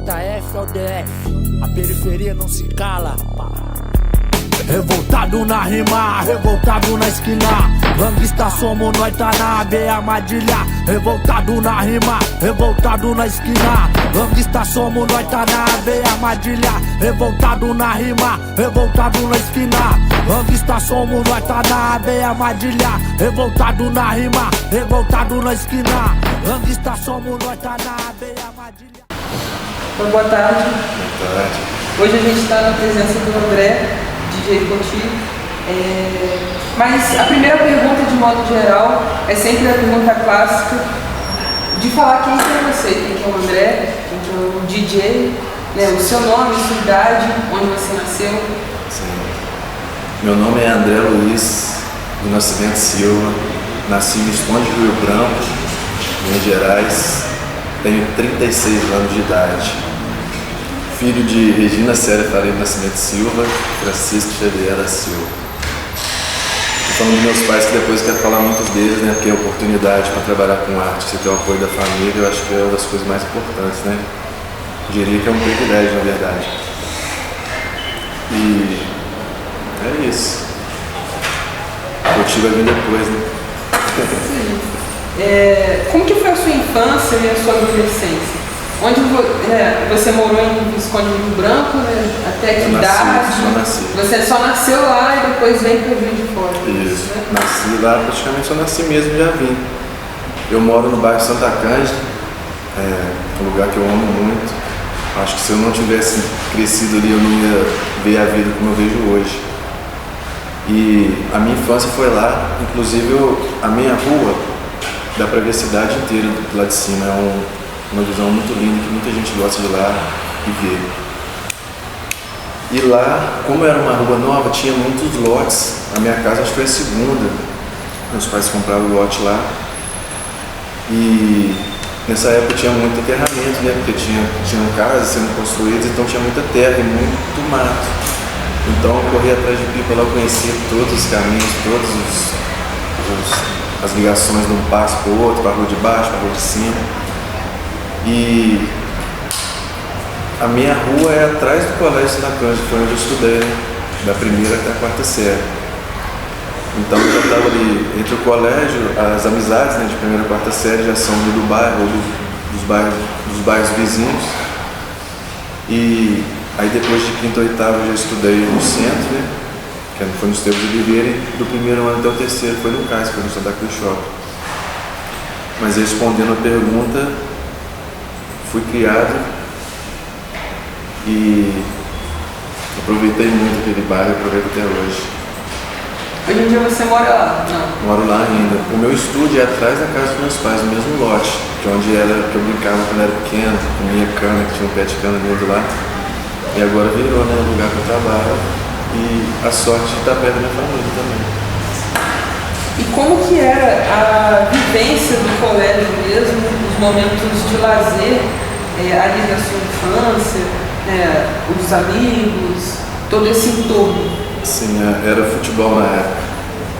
JF ao DF, a periferia não se cala. Revoltado na rima, revoltado na esquina. Gangsta somos, nós tá na veia armadilha. Revoltado na rima, revoltado na esquina. Gangsta somos, nós tá na veia armadilha. Revoltado na rima, revoltado na esquina. Gangsta somos, nós tá na veia armadilha. Revoltado na rima, revoltado na esquina. Gangsta somos, nós tá na veia armadilha. Então, boa tarde. Boa tarde. Hoje a gente está na presença do André, DJ Poti. Mas a primeira pergunta, de modo geral, é sempre a pergunta clássica de falar quem é você, quem é o André, quem é o DJ, né, o seu nome, sua idade, onde você nasceu. Sim. Meu nome é André Luiz do Nascimento Silva, nasci no Esconde Rio Branco, Minas Gerais, tenho 36 anos de idade. Filho de Regina Célia Faria do Nascimento Silva, Francisco Xavier da Silva. Estou falando dos meus pais, que depois eu quero falar muitos deles, né? Porque a oportunidade para trabalhar com arte, você ter o apoio da família, eu acho que é uma das coisas mais importantes, né? Eu diria que é um privilégio, na verdade. E é isso. O tio vai vir depois, né? Como que foi a sua infância e a sua adolescência? Onde você morou em Visconde Rio Branco, né? Até que idade? Só nasci. Você só nasceu lá e depois veio para o Rio de Fora? Isso, né? nasci lá, praticamente só nasci mesmo e já vim. Eu moro no bairro Santa Cândida, um lugar que eu amo muito. Acho que se eu não tivesse crescido ali, eu não ia ver a vida como eu vejo hoje. E a minha infância foi lá, inclusive a minha rua, dá pra ver a cidade inteira do lado de cima. É uma visão muito linda que muita gente gosta de ir lá e ver. E lá, como era uma rua nova, tinha muitos lotes. A minha casa acho que foi a segunda. Meus pais compraram o lote lá. E nessa época tinha muito aterramento, né? Porque tinham casas sendo construídas, então tinha muita terra e muito mato. Então eu corria atrás de pipa lá, eu conhecia todos os caminhos, as ligações de um passo para o outro, para a rua de baixo, para a rua de cima. E a minha rua é atrás do Colégio Santa Cândida, foi onde eu estudei, né? Da primeira até a quarta série. Então eu já estava ali entre o colégio, as amizades, né, de primeira e quarta série já são do bairro ou dos bairros vizinhos. E aí depois de quinta ou oitava eu já estudei no centro, né? Que foi nos tempos de viver, do primeiro ano até o terceiro foi no CAIS, foi no Santa Cruz Shopping. Mas respondendo a pergunta, fui criado e aproveitei muito aquele bairro, aproveito até hoje. Hoje em dia você mora lá? Não. Moro lá ainda. O meu estúdio é atrás da casa dos meus pais, no mesmo lote, que é onde que eu brincava quando era pequeno, comia cana, que tinha um pé de cana dentro lá. E agora virou, né, o lugar que eu trabalho. E a sorte de estar perto da minha família também. E como que era a vivência do colégio mesmo, os momentos de lazer, ali da sua infância, os amigos, todo esse entorno? Sim, era futebol na época.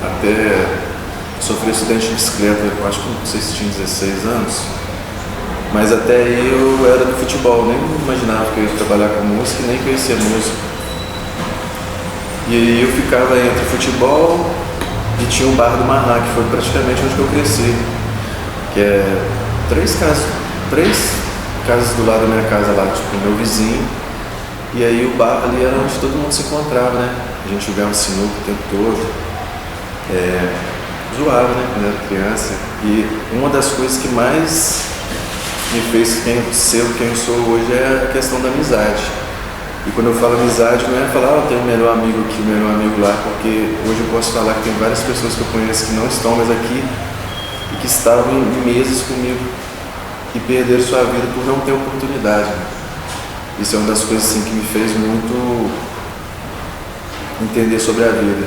Até sofri acidente de bicicleta, eu acho que não sei se tinha 16 anos. Mas até aí eu era do futebol, nem imaginava que eu ia trabalhar com música, nem conhecia música. E aí eu ficava entre futebol e tinha o bar do Marra, que foi praticamente onde eu cresci. Que é três casas do lado da minha casa lá, tipo, meu vizinho. E aí o bar ali era onde todo mundo se encontrava, né? A gente jogava sinuca o tempo todo. Zoava, né? Quando era criança. E uma das coisas que mais me fez ser quem eu sou hoje é a questão da amizade. E quando eu falo amizade, não é falar, eu tenho o melhor amigo aqui, o melhor amigo lá, porque hoje eu posso falar que tem várias pessoas que eu conheço que não estão mais aqui e que estavam em meses comigo e perderam sua vida por não ter oportunidade. Isso é uma das coisas assim, que me fez muito entender sobre a vida.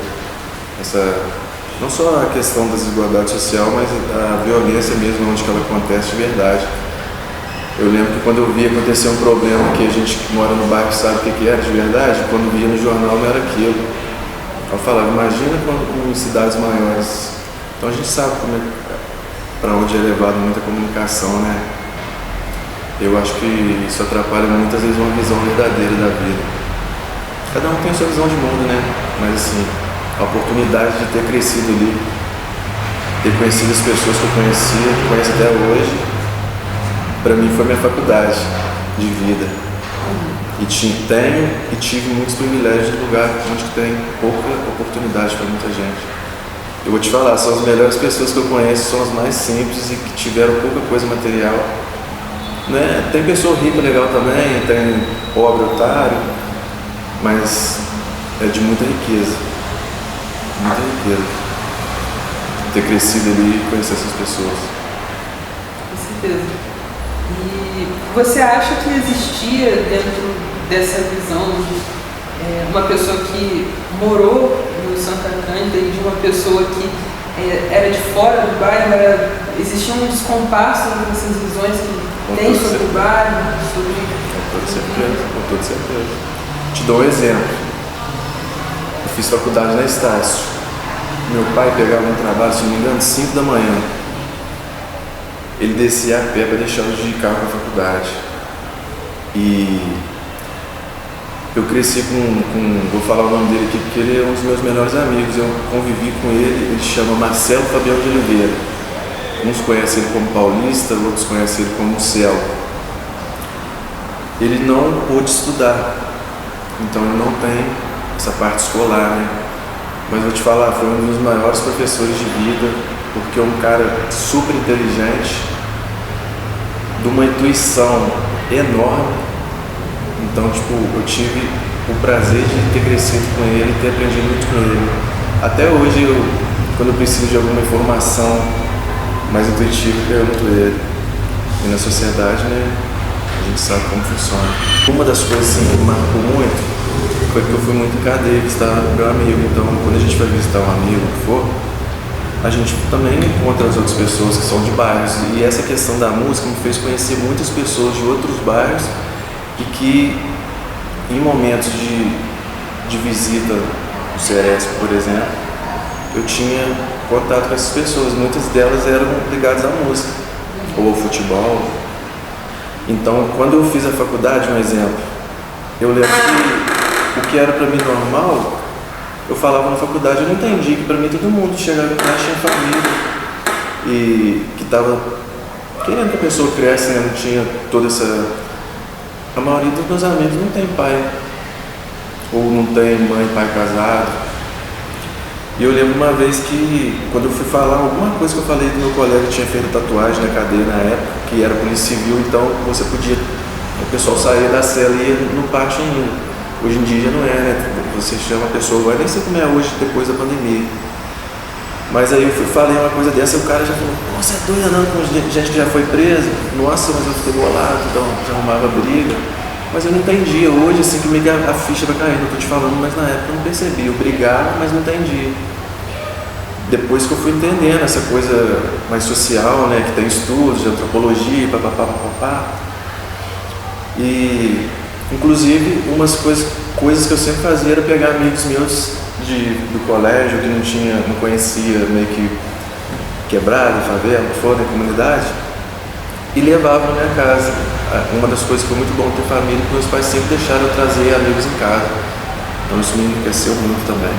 Não só a questão da desigualdade social, mas a violência mesmo, onde ela acontece de verdade. Eu lembro que quando eu via acontecer um problema que a gente que mora no bairro sabe o que era de verdade, quando via no jornal não era aquilo. Eu falava, imagina em cidades maiores. Então a gente sabe para onde é levado muita comunicação, né? Eu acho que isso atrapalha muitas vezes uma visão verdadeira da vida. Cada um tem a sua visão de mundo, né? Mas assim, a oportunidade de ter crescido ali, ter conhecido as pessoas que eu conheço até hoje, para mim foi minha faculdade de vida. E tenho e tive muitos privilégios de lugar onde tem pouca oportunidade para muita gente. Eu vou te falar, são as melhores pessoas que eu conheço, são as mais simples e que tiveram pouca coisa material. Né? Tem pessoa rica legal também, tem pobre otário, mas é de muita riqueza. Muita riqueza. Ter crescido ali e conhecer essas pessoas. Com certeza. E você acha que existia dentro dessa visão de uma pessoa que morou no Santa Cândida e de uma pessoa que era de fora do bairro, existia um descompasso entre essas visões que tem sobre o bairro, sobre... Com toda certeza. Te dou um exemplo. Eu fiz faculdade na Estácio. Meu pai pegava um trabalho, se não me engano, 5 da manhã. Ele descia a pé para deixar eu de carro para a faculdade. E eu cresci vou falar o nome dele aqui, porque ele é um dos meus melhores amigos. Eu convivi com ele, ele chama Marcelo Fabião de Oliveira. Uns conhecem ele como Paulista, outros conhecem ele como Céu. Ele não pôde estudar, então ele não tem essa parte escolar, né? Mas vou te falar, foi um dos maiores professores de vida, porque é um cara super inteligente, de uma intuição enorme. Então, tipo, eu tive o prazer de ter crescido com ele, ter aprendido muito com ele. Até hoje, quando eu preciso de alguma informação mais intuitiva, eu pergunto ele. E na sociedade, né, a gente sabe como funciona. Uma das coisas assim, que me marcou muito foi que eu fui muito em cadeia visitar meu amigo. Então, quando a gente vai visitar um amigo, o que for, a gente também encontra as outras pessoas que são de bairros. E essa questão da música me fez conhecer muitas pessoas de outros bairros e que, em momentos de visita no Ceresp, por exemplo, eu tinha contato com essas pessoas. Muitas delas eram ligadas à música ou ao futebol. Então, quando eu fiz a faculdade, um exemplo, eu lembro que o que era para mim normal, eu falava na faculdade, eu não entendi que para mim todo mundo chegava lá, tinha família e que estava querendo que a pessoa cresça, né? Não tinha toda essa... A maioria dos meus amigos não tem pai, ou não tem mãe e pai casado. E eu lembro uma vez que, quando eu fui falar alguma coisa que eu falei do meu colega que tinha feito tatuagem na cadeia na época, que era polícia civil, então você podia, o pessoal saía da cela e ia no pátio ainda. Hoje em dia não é, né? Você chama a pessoa, vai nem sei como é hoje, depois da pandemia. Mas aí eu falei uma coisa dessa e o cara já falou, pô, você é doida não, com gente que já foi presa? Nossa, mas eu fiquei bolado, então já arrumava briga. Mas eu não entendia, hoje assim que a ficha vai caindo, eu tô te falando, mas na época eu não percebi. Eu brigava, mas não entendia. Depois que eu fui entendendo essa coisa mais social, né, que tem estudos de antropologia, papapá. E, inclusive, umas coisas que eu sempre fazia era pegar amigos meus do colégio que não conhecia, meio que quebrada, favela, fora da comunidade, e levava na minha casa. Uma das coisas que foi muito bom ter família, que meus pais sempre deixaram eu trazer amigos em casa. Então isso me enriqueceu muito também.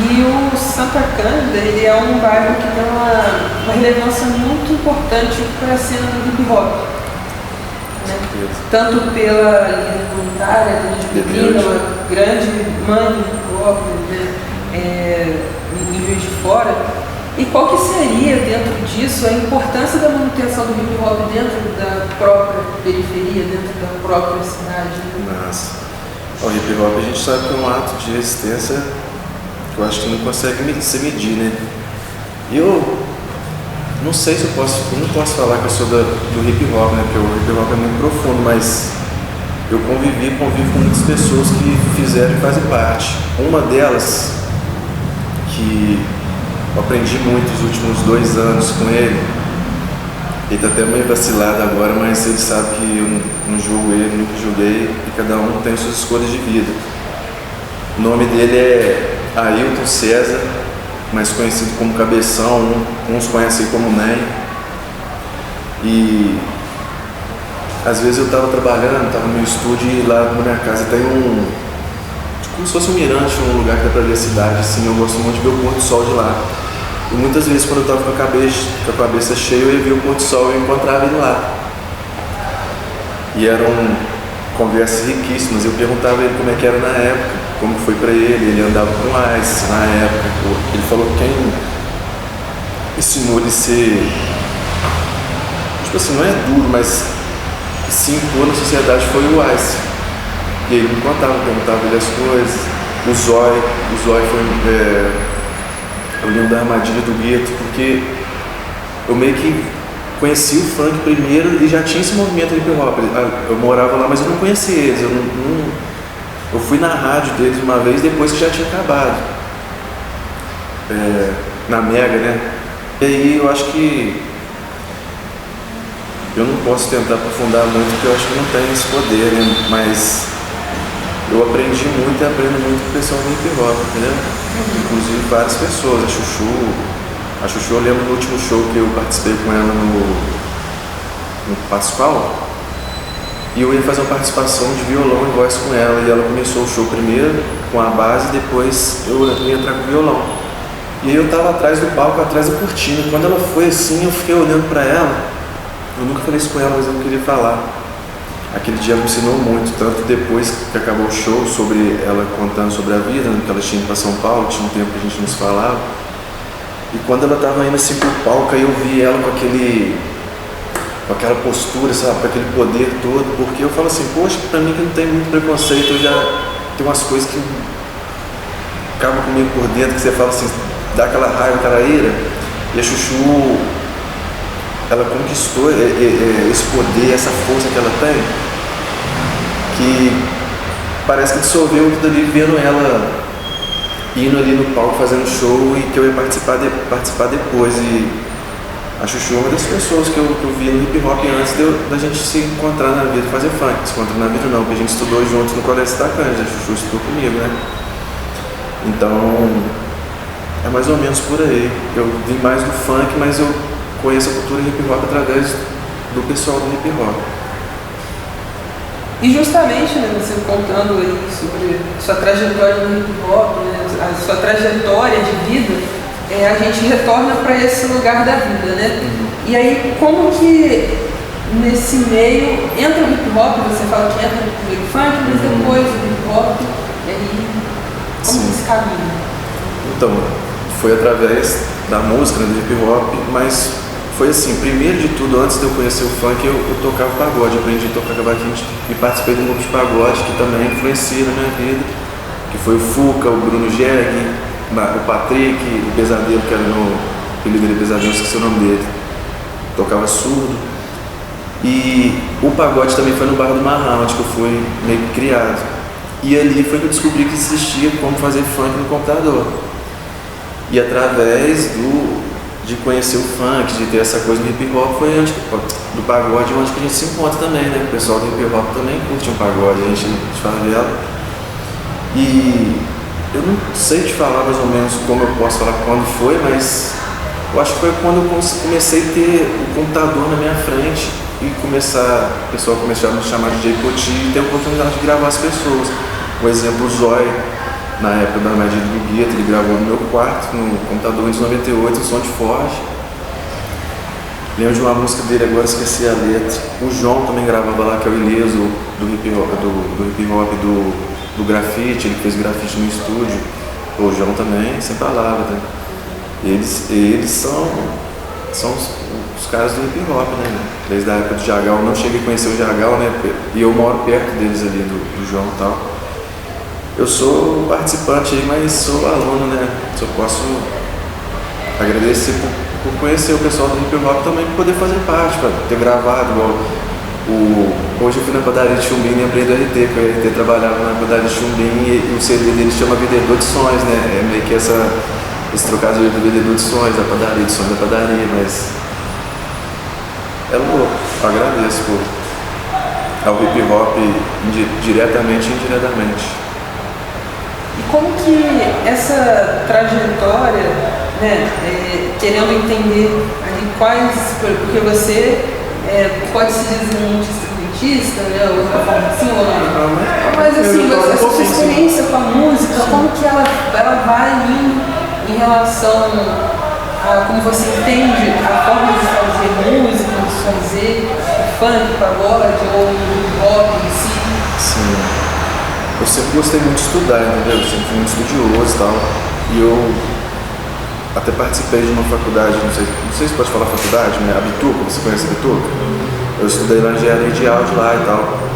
E o Santa Cândida, ele é um bairro que tem uma relevância muito importante para a cena do hip hop. Né? Tanto pela líder voluntária, grande menina, uma grande mãe do hip hop, né? Em Juiz de Fora. E qual que seria, dentro disso, a importância da manutenção do hip hop dentro da própria periferia, dentro da própria cidade? Nossa. O hip hop a gente sabe que é um ato de resistência que eu acho que não consegue se medir, né? E eu não sei se eu não posso falar que eu sou do hip hop, né? Porque o hip hop é muito profundo, mas eu convivo com muitas pessoas que fizeram e fazem parte. Uma delas, que eu aprendi muito nos últimos 2 anos com ele. Ele tá até meio vacilado agora, mas ele sabe que eu não julgo ele, nunca julguei, e cada um tem suas escolhas de vida. O nome dele é Ailton César, mais conhecido como Cabeção, uns conhecem como Ney. E às vezes eu estava trabalhando, estava no meu estúdio e lá na minha casa tem como se fosse um mirante, um lugar que dá pra ver a cidade, assim, eu gosto muito de ver o pôr do sol de lá. E muitas vezes quando eu estava com a cabeça cheia, eu ia ver o pôr do sol e eu encontrava ele lá. E eram conversas riquíssimas, eu perguntava a ele como é que era na época, como foi pra ele andava com Ice na época. Ele falou que quem ensinou ele a ser, tipo assim, não é duro, mas se impor na sociedade foi o Ice. E ele me contava, perguntava ele as coisas. O Zói foi, eu lembro da Armadilha do Gueto, porque eu meio que conheci o funk primeiro e já tinha esse movimento hip hop. Eu morava lá, mas eu não conhecia eles. Eu fui na rádio deles uma vez depois que já tinha acabado. Na Mega, né? E aí eu acho que eu não posso tentar aprofundar muito porque eu acho que não tem esse poder, né? Mas eu aprendi muito e aprendo muito com o pessoal do hip hop, entendeu? Inclusive várias pessoas, a Chuchu, eu lembro do último show que eu participei com ela no Pascoal, e eu ia fazer uma participação de violão e voz com ela, e ela começou o show primeiro com a base, depois eu ia entrar com o violão. E aí eu tava atrás do palco, atrás da cortina, e quando ela foi assim, eu fiquei olhando pra ela, eu nunca falei isso com ela, mas eu não queria falar. Aquele dia me ensinou muito, tanto depois que acabou o show, sobre ela contando sobre a vida, né, que ela tinha ido para São Paulo, tinha um tempo que a gente não se falava. E quando ela estava indo assim pro palco, aí eu vi ela com aquela postura, sabe, com aquele poder todo, porque eu falo assim, poxa, pra mim que não tem muito preconceito, eu já tenho umas coisas que acabam comigo por dentro, que você fala assim, dá aquela raiva, aquela ira. E a Chuchu, ela conquistou esse poder, essa força que ela tem, que parece que dissolveu tudo ali, vendo ela indo ali no palco fazendo show e que eu ia participar depois. E a Chuchu é uma das pessoas que eu vi no hip hop antes da gente se encontrar na vida, fazer funk. Se encontrar na vida não, porque a gente estudou juntos no Colégio Stacante, a Chuchu estudou comigo, né? Então é mais ou menos por aí. Eu vim mais do funk, mas eu conheço a cultura hip hop através do pessoal do hip hop. E justamente, né, você contando aí sobre sua trajetória no hip hop, né, a sua trajetória de vida, a gente retorna para esse lugar da vida, né? E aí, como que nesse meio entra o hip hop, você fala que entra no meio funk, mas depois o hip hop, e aí, como que esse caminho? Então, foi através da música, né, do hip hop, mas foi assim, primeiro de tudo, antes de eu conhecer o funk, eu tocava pagode, aprendi a tocar cavaquinho e participei de um grupo de pagode que também influencia na minha vida, que foi o Fuca, o Bruno Jeg, o Patrick, o Pesadelo, que era o apelido dele, Pesadelo, esqueci o nome dele, tocava surdo. E o pagode também foi no Bar do Marrão, onde eu fui meio que criado. E ali foi que eu descobri que existia como fazer funk no computador. E através de conhecer o funk, de ter essa coisa no hip hop, foi do pagode, onde que a gente se encontra também, né? O pessoal do hip hop também curte um pagode, a gente de favela. E eu não sei te falar mais ou menos como eu posso falar quando foi, mas eu acho que foi quando eu comecei a ter o computador na minha frente e o pessoal começou a me chamar de DJ Poti e ter a oportunidade de gravar as pessoas. Por exemplo, o Zói, na época da Armadilha do Gueto, ele gravou no meu quarto, no computador Windows 98, em som de Forge. Lembro de uma música dele, agora esqueci a letra. O João também gravava lá, que é o Ileso do hip hop do grafite, ele fez grafite no estúdio. O João também, sem palavras, né? Eles são os caras do hip hop, né? Desde a época do Jagal, eu não cheguei a conhecer o Jagal, né? E eu moro perto deles ali, do João e tal. Eu sou participante aí, mas sou aluno, né? Só posso agradecer por conhecer o pessoal do hip hop também, por poder fazer parte, para ter gravado. Hoje eu fui na padaria de Chumbim e lembrei do RT, que o RT trabalhava na padaria de Chumbim e o CD dele chama Vendedor de Sonhos, né? É meio que esse trocadilho do Vendedor de Sonhos, da padaria, de sonhos da padaria, mas é louco. Eu agradeço ao hip hop diretamente e indiretamente. E como que essa trajetória, né, querendo entender ali porque você pode-se dizer multi-instrumentista, né? Ou uma forma assim, ou não? Mas assim, essa sua experiência com a música, como que ela vai em relação a como você entende a forma de fazer música, de fazer funk, pagode ou rock em si? Sim. Eu sempre gostei muito de estudar, entendeu? Eu sempre fui muito estudioso e tal. E eu até participei de uma faculdade, não sei se pode falar faculdade, né? A Bituca, você conhece a Bituca? Eu estudei lá em engenharia de áudio lá e tal.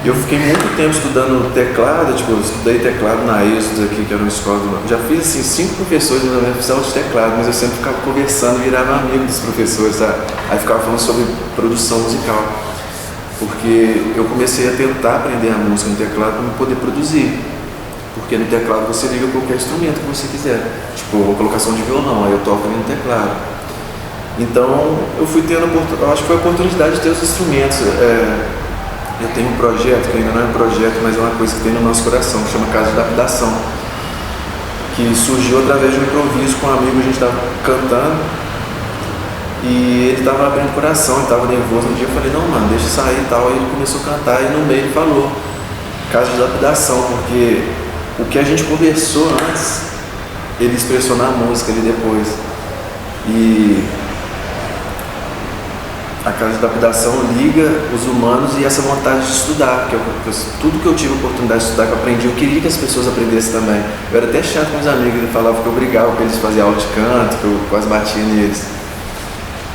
E eu fiquei muito tempo estudando teclado, tipo, eu estudei teclado na ESUS aqui, que era uma escola já fiz assim, 5 professores na minha precisavam de teclado, mas eu sempre ficava conversando e virava amigo dos professores, sabe? Aí ficava falando sobre produção musical. Porque eu comecei a tentar aprender a música no teclado para poder produzir. Porque no teclado você liga qualquer instrumento que você quiser. Tipo, a colocação de violão, aí eu toco ali no teclado. Então, eu fui tendo, eu acho que foi a oportunidade de ter os instrumentos. Eu tenho um projeto, que ainda não é um projeto, mas é uma coisa que tem no nosso coração, que chama Casa de Lapidação. Que surgiu através de um improviso com um amigo, a gente estava cantando. E ele estava abrindo o coração, ele estava nervoso. Um dia eu falei, não mano, deixa sair e tal. Aí ele começou a cantar e no meio ele falou Casa de Lapidação, porque o que a gente conversou antes, ele expressou na música ali depois. E a Casa de Lapidação liga os humanos e essa vontade de estudar, porque tudo que eu tive a oportunidade de estudar, que eu aprendi, eu queria que as pessoas aprendessem também. Eu era até chato com os amigos, ele falava que eu brigava com eles, fazia aula de canto, que eu quase batia neles.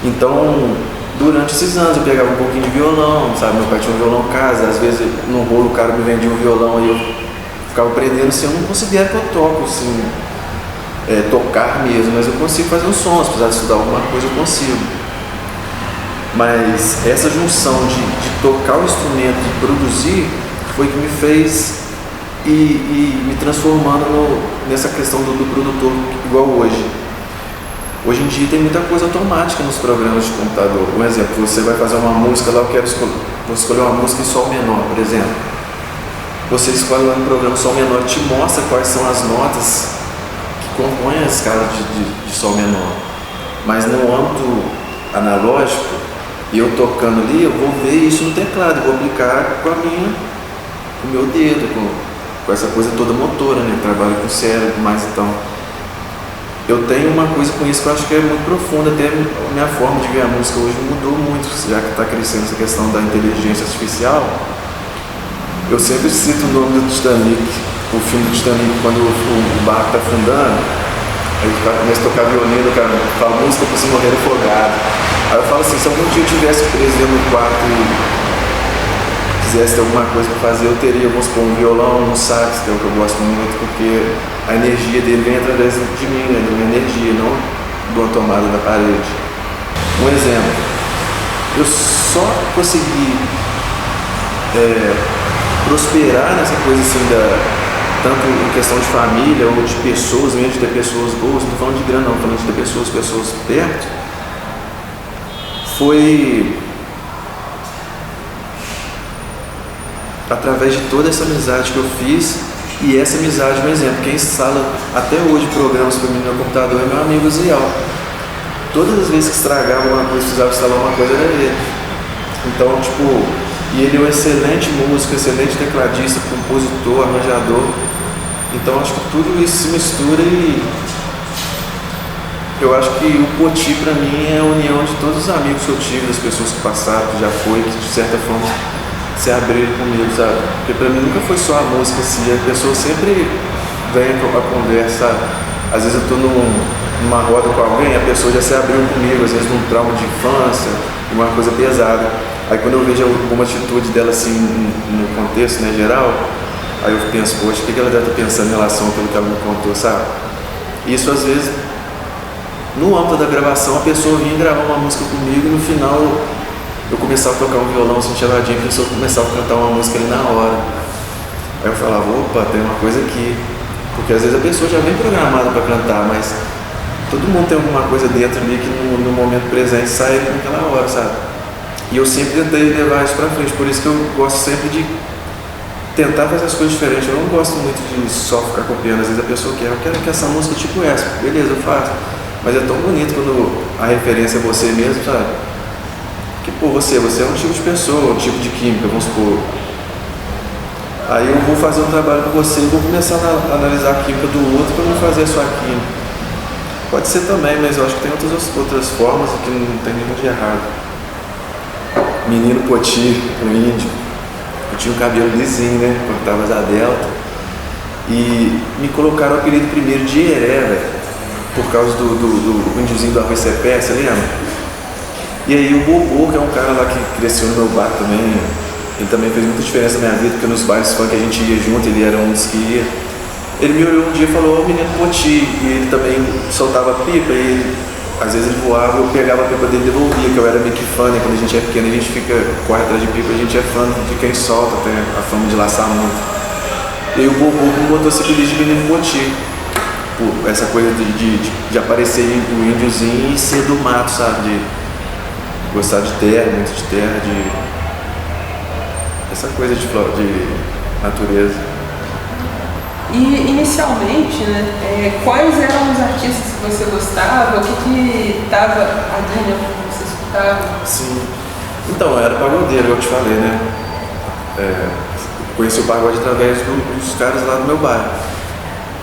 Então, durante esses anos eu pegava um pouquinho de violão, sabe? Meu pai tinha um violão em casa, às vezes no rolo o cara me vendia um violão e eu ficava aprendendo assim. Eu não considero que eu toco assim, tocar mesmo, mas eu consigo fazer um som, se precisar estudar alguma coisa eu consigo. Mas essa junção de tocar o instrumento e produzir foi que me fez ir me transformando nessa questão do produtor igual hoje. Hoje em dia tem muita coisa automática nos programas de computador. Um exemplo, você vai fazer uma música lá, vou escolher uma música em sol menor, por exemplo. Você escolhe lá no programa sol menor, te mostra quais são as notas que compõem a escala de sol menor. Mas no âmbito analógico, eu tocando ali, eu vou ver isso no teclado, vou aplicar com o meu dedo, com essa coisa toda motora, né? Eu trabalho com o cérebro, mas então eu tenho uma coisa com isso que eu acho que é muito profunda, até a minha forma de ver a música hoje mudou muito, já que está crescendo essa questão da inteligência artificial. Eu sempre cito o nome do Titanic, o filme do Titanic, quando o barco está afundando, aí o cara começa a tocar violino, o cara fala música para você morrer afogado. Aí eu falo assim, se algum dia eu tivesse preso dentro do quarto e quisesse ter alguma coisa para fazer, eu teria, vamos supor, um violão, um sax, que é o que eu gosto muito, porque a energia dele vem através de mim, né, da minha energia, não de uma tomada da parede. Um exemplo, eu só consegui prosperar nessa coisa assim, tanto em questão de família ou de pessoas, mesmo de ter pessoas boas, não estou falando de grana não, estou falando de ter pessoas perto, foi através de toda essa amizade que eu fiz. E essa amizade, um exemplo, quem instala até hoje programas para mim no meu computador é meu amigo Ziel. Todas as vezes que estragava alguma coisa, precisava instalar uma coisa, era ele. Então, tipo, e ele é um excelente músico, excelente tecladista, compositor, arranjador. Então, acho que tudo isso se mistura e eu acho que o Poti, para mim, é a união de todos os amigos que eu tive, das pessoas que passaram, que já foi, que de certa forma se abriram comigo, sabe? Porque pra mim nunca foi só a música assim, a pessoa sempre vem com a conversa, às vezes eu tô numa roda com alguém, a pessoa já se abriu comigo, às vezes num trauma de infância, uma coisa pesada. Aí quando eu vejo alguma atitude dela assim, no contexto, né, geral, aí eu penso, poxa, o que ela deve estar pensando em relação àquilo que ela me contou, sabe? Isso às vezes, no âmbito da gravação, a pessoa vinha gravar uma música comigo e no final eu começava a tocar um violão, sentia ladinho, a pessoa começava a cantar uma música ali na hora. Aí eu falava, opa, tem uma coisa aqui. Porque às vezes a pessoa já vem programada para cantar, mas todo mundo tem alguma coisa dentro ali que no momento presente sai naquela hora, sabe? E eu sempre tentei levar isso pra frente, por isso que eu gosto sempre de tentar fazer as coisas diferentes. Eu não gosto muito de só ficar copiando, às vezes a pessoa quer, eu quero que essa música tipo essa, beleza, eu faço. Mas é tão bonito quando a referência é você mesmo, sabe? que, pô, você é um tipo de pessoa, um tipo de química, vamos supor. Aí eu vou fazer um trabalho com você e vou começar a analisar a química do outro para não fazer a sua química. Pode ser também, mas eu acho que tem outras formas que não tem nenhuma de errado. Menino Poti, um índio, eu tinha um cabelo lisinho, né? Cortava asa delta. E me colocaram o apelido primeiro de Heré, velho, por causa do índiozinho do arroz cepé, você lembra? E aí o Bobô, que é um cara lá que cresceu no meu bar também, ele também fez muita diferença na minha vida, porque nos bares funk a gente ia junto, ele era um dos que ia. Ele me olhou um dia e falou, ô menino Poti, e ele também soltava pipa, e ele, às vezes ele voava, eu pegava a pipa dele e devolvia, que eu era meio que fã, né? Quando a gente é pequeno, a gente corre atrás de pipa, a gente é fã de quem solta, tem a fama de laçar muito. E aí o Bobô me botou esse apelido de menino Poti, por essa coisa de aparecer o índiozinho e ser do mato, sabe? De gostar de terra, muito de terra, essa coisa de natureza. E inicialmente, né, quais eram os artistas que você gostava? O que estava ali, né, que você escutava? Sim. Então, eu era pagodeiro, eu te falei, né? Conheci o pagode através dos caras lá do meu bairro.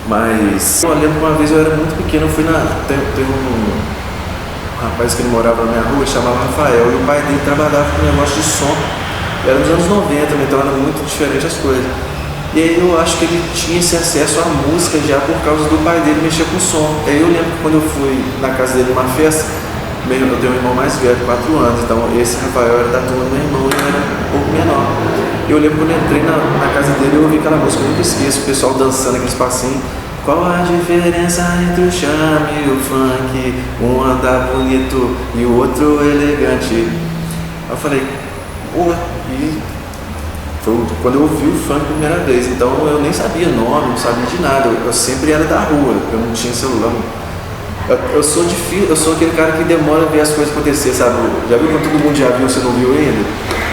Mas eu lembro que uma vez eu era muito pequeno, eu fui tem um rapaz que ele morava na minha rua, chamava Rafael, e o pai dele trabalhava com um negócio de som. Era nos anos 90, então era muito diferente as coisas. E aí eu acho que ele tinha esse acesso à música já por causa do pai dele mexer com som. Aí eu lembro que quando eu fui na casa dele numa festa, eu tenho um irmão mais velho, 4 anos, então esse Rafael era da turma do meu irmão e eu era um pouco menor. E eu lembro quando eu entrei na casa dele, eu ouvi aquela música, eu nunca esqueço, o pessoal dançando aqueles passinhos. Qual a diferença entre o charme e o funk? Um anda bonito e o outro elegante. Aí eu falei, porra, e foi quando eu ouvi o funk a primeira vez, então eu nem sabia nome, não sabia de nada, eu sempre era da rua, eu não tinha celular. Eu sou aquele cara que demora a ver as coisas acontecer, sabe? Já viu quando todo mundo já viu, você não viu ainda?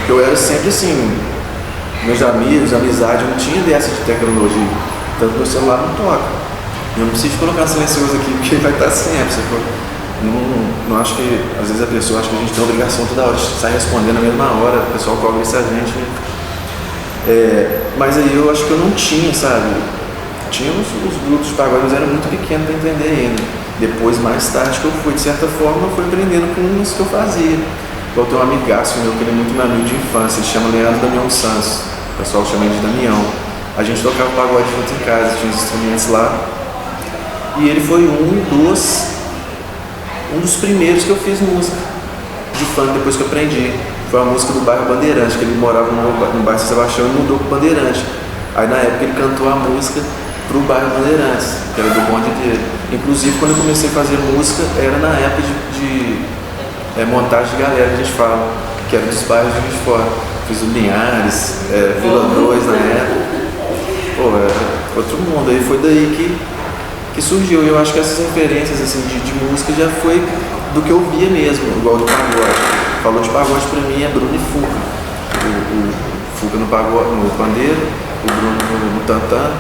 Eu era sempre assim, meus amigos, amizade, eu não tinha dessa de tecnologia, tanto meu celular não toca. Eu não preciso colocar silencioso aqui, porque vai estar sempre, sacou? Não acho que, às vezes a pessoa acha que a gente tem a obrigação toda hora de sair respondendo na mesma hora, o pessoal cobra isso a gente, né? Mas aí eu acho que eu não tinha, sabe? Tinha os grupos de pagode, mas era muito pequeno para entender ainda. Depois, mais tarde, que eu fui, de certa forma, eu fui aprendendo com isso que eu fazia. Eu tenho um amigaço meu, que ele é muito meu amigo de infância, ele chama Leandro Damião Santos, o pessoal chama ele de Damião. A gente tocava pagode junto em casa, tinha os instrumentos lá. E ele foi um dos primeiros que eu fiz música de funk depois que eu aprendi. Foi a música do bairro Bandeirante, que ele morava no bairro São Sebastião e mudou para Bandeirante. Aí na época ele cantou a música pro bairro Bandeirantes, que era do bonde dele. Inclusive quando eu comecei a fazer música, era na época de montagem de galera, que a gente fala, que era dos bairros de fora. Fiz o Linhares, Vila 2 na época. Pô, era outro mundo. Aí foi daí que surgiu. E eu acho que essas referências assim, de música já foi do que eu via mesmo, igual do pagode. Falou de pagode pra mim é Bruno e Fuca. O Fuca no pandeiro, o Bruno no tantã,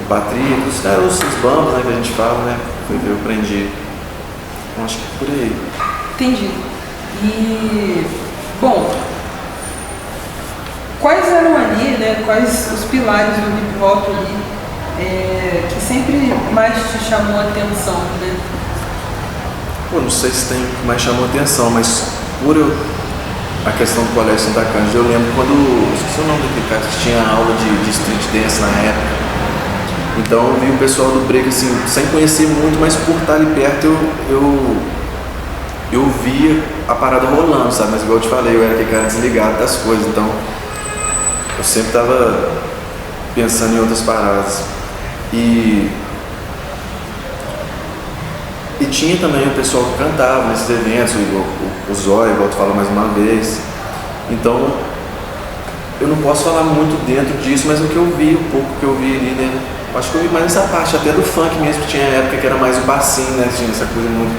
o Patrícia, os bambos, né, que a gente fala, né? Foi que eu aprendi. Eu acho que é por aí. Entendi. E, bom, quais eram ali, né, quais os pilares do hip hop ali que sempre mais te chamou a atenção, né? Pô, não sei se tem o que mais chamou a atenção, mas a questão do Colégio Santa Cândida, eu lembro quando, esqueci o nome daquele cara que tinha aula de street dance na época. Então eu vi o pessoal do break assim, sem conhecer muito, mas por estar ali perto eu via a parada rolando, sabe? Mas igual eu te falei, eu era aquele cara desligado das coisas, então eu sempre estava pensando em outras paradas. E tinha também o pessoal que cantava nesses eventos, o Zóio, igual tu falou mais uma vez. Então, eu não posso falar muito dentro disso, mas o que eu vi, o pouco que eu vi ali, né? Acho que eu vi mais essa parte, até do funk mesmo, que tinha época que era mais o passinho, né? Tinha essa coisa muito...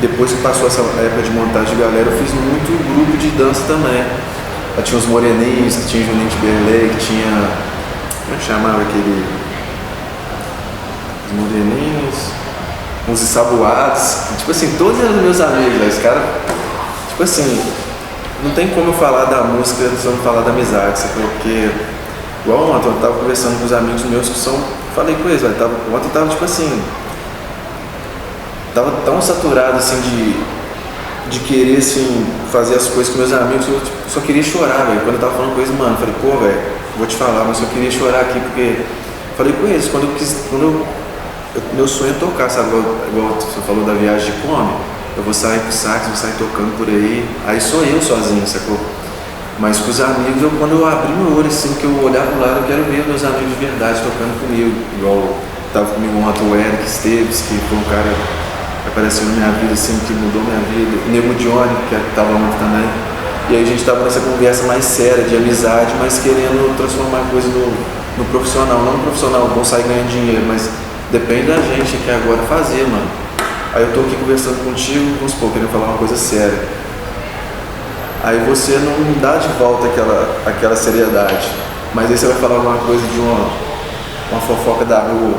Depois que passou essa época de montagem de galera, eu fiz muito grupo de dança também. Tinha os moreninhos, que tinha Juninho de Berlei, que tinha... Como é que chamava aquele... Os moreninhos... Uns ensaboados, tipo assim, todos eram meus amigos, né? Os caras, tipo assim, não tem como eu falar da música se eu não falar da amizade, sacou? Porque, igual ontem, eu tava conversando com os amigos meus que são, falei com eles, velho, ontem eu tava tipo assim, tava tão saturado assim de querer assim, fazer as coisas com meus amigos, eu tipo, só queria chorar, velho. Quando eu tava falando com eles, mano, eu falei, pô, velho, vou te falar, mas eu queria chorar aqui porque, falei com eles, meu sonho é tocar, sabe, igual você falou da viagem de Come, eu vou sair com sax, vou sair tocando por aí sou eu sozinho, sacou? Mas com os amigos, quando eu abri meu olho assim, que eu olhar pro lado, eu quero ver meus amigos de verdade tocando comigo, igual tava comigo ontem o Eric Esteves, que foi um cara que apareceu na minha vida assim, que mudou minha vida, o Nego Johnny, que tava ontem também, e aí a gente tava nessa conversa mais séria, de amizade, mas querendo transformar a coisa no profissional, não no profissional, vão sair ganhando dinheiro, mas depende da gente aqui agora fazer, mano. Aí eu tô aqui conversando contigo, vamos supor, querendo falar uma coisa séria. Aí você não me dá de volta aquela seriedade. Mas aí você vai falar alguma coisa de uma fofoca da rua,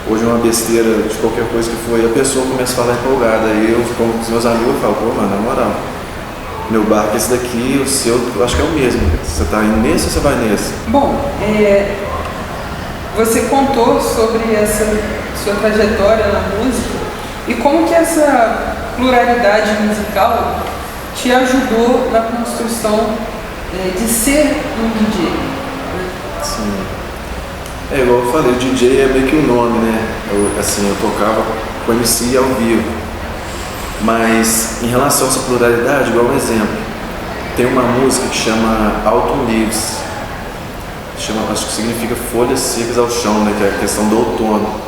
ou de uma besteira, de qualquer coisa que foi, a pessoa começa a falar empolgada. Aí eu, com os meus amigos, eu falo, pô, mano, na moral, meu barco é esse daqui, o seu, eu acho que é o mesmo. Você tá indo nesse ou você vai nesse? Bom, você contou sobre essa sua trajetória na música e como que essa pluralidade musical te ajudou na construção de ser um DJ. Sim. É igual eu falei, o DJ é meio que o nome, né? Eu tocava com MC ao vivo. Mas em relação a essa pluralidade, igual um exemplo, tem uma música que chama Autumn Leaves. Acho que significa folhas secas ao chão, né? Que é a questão do outono.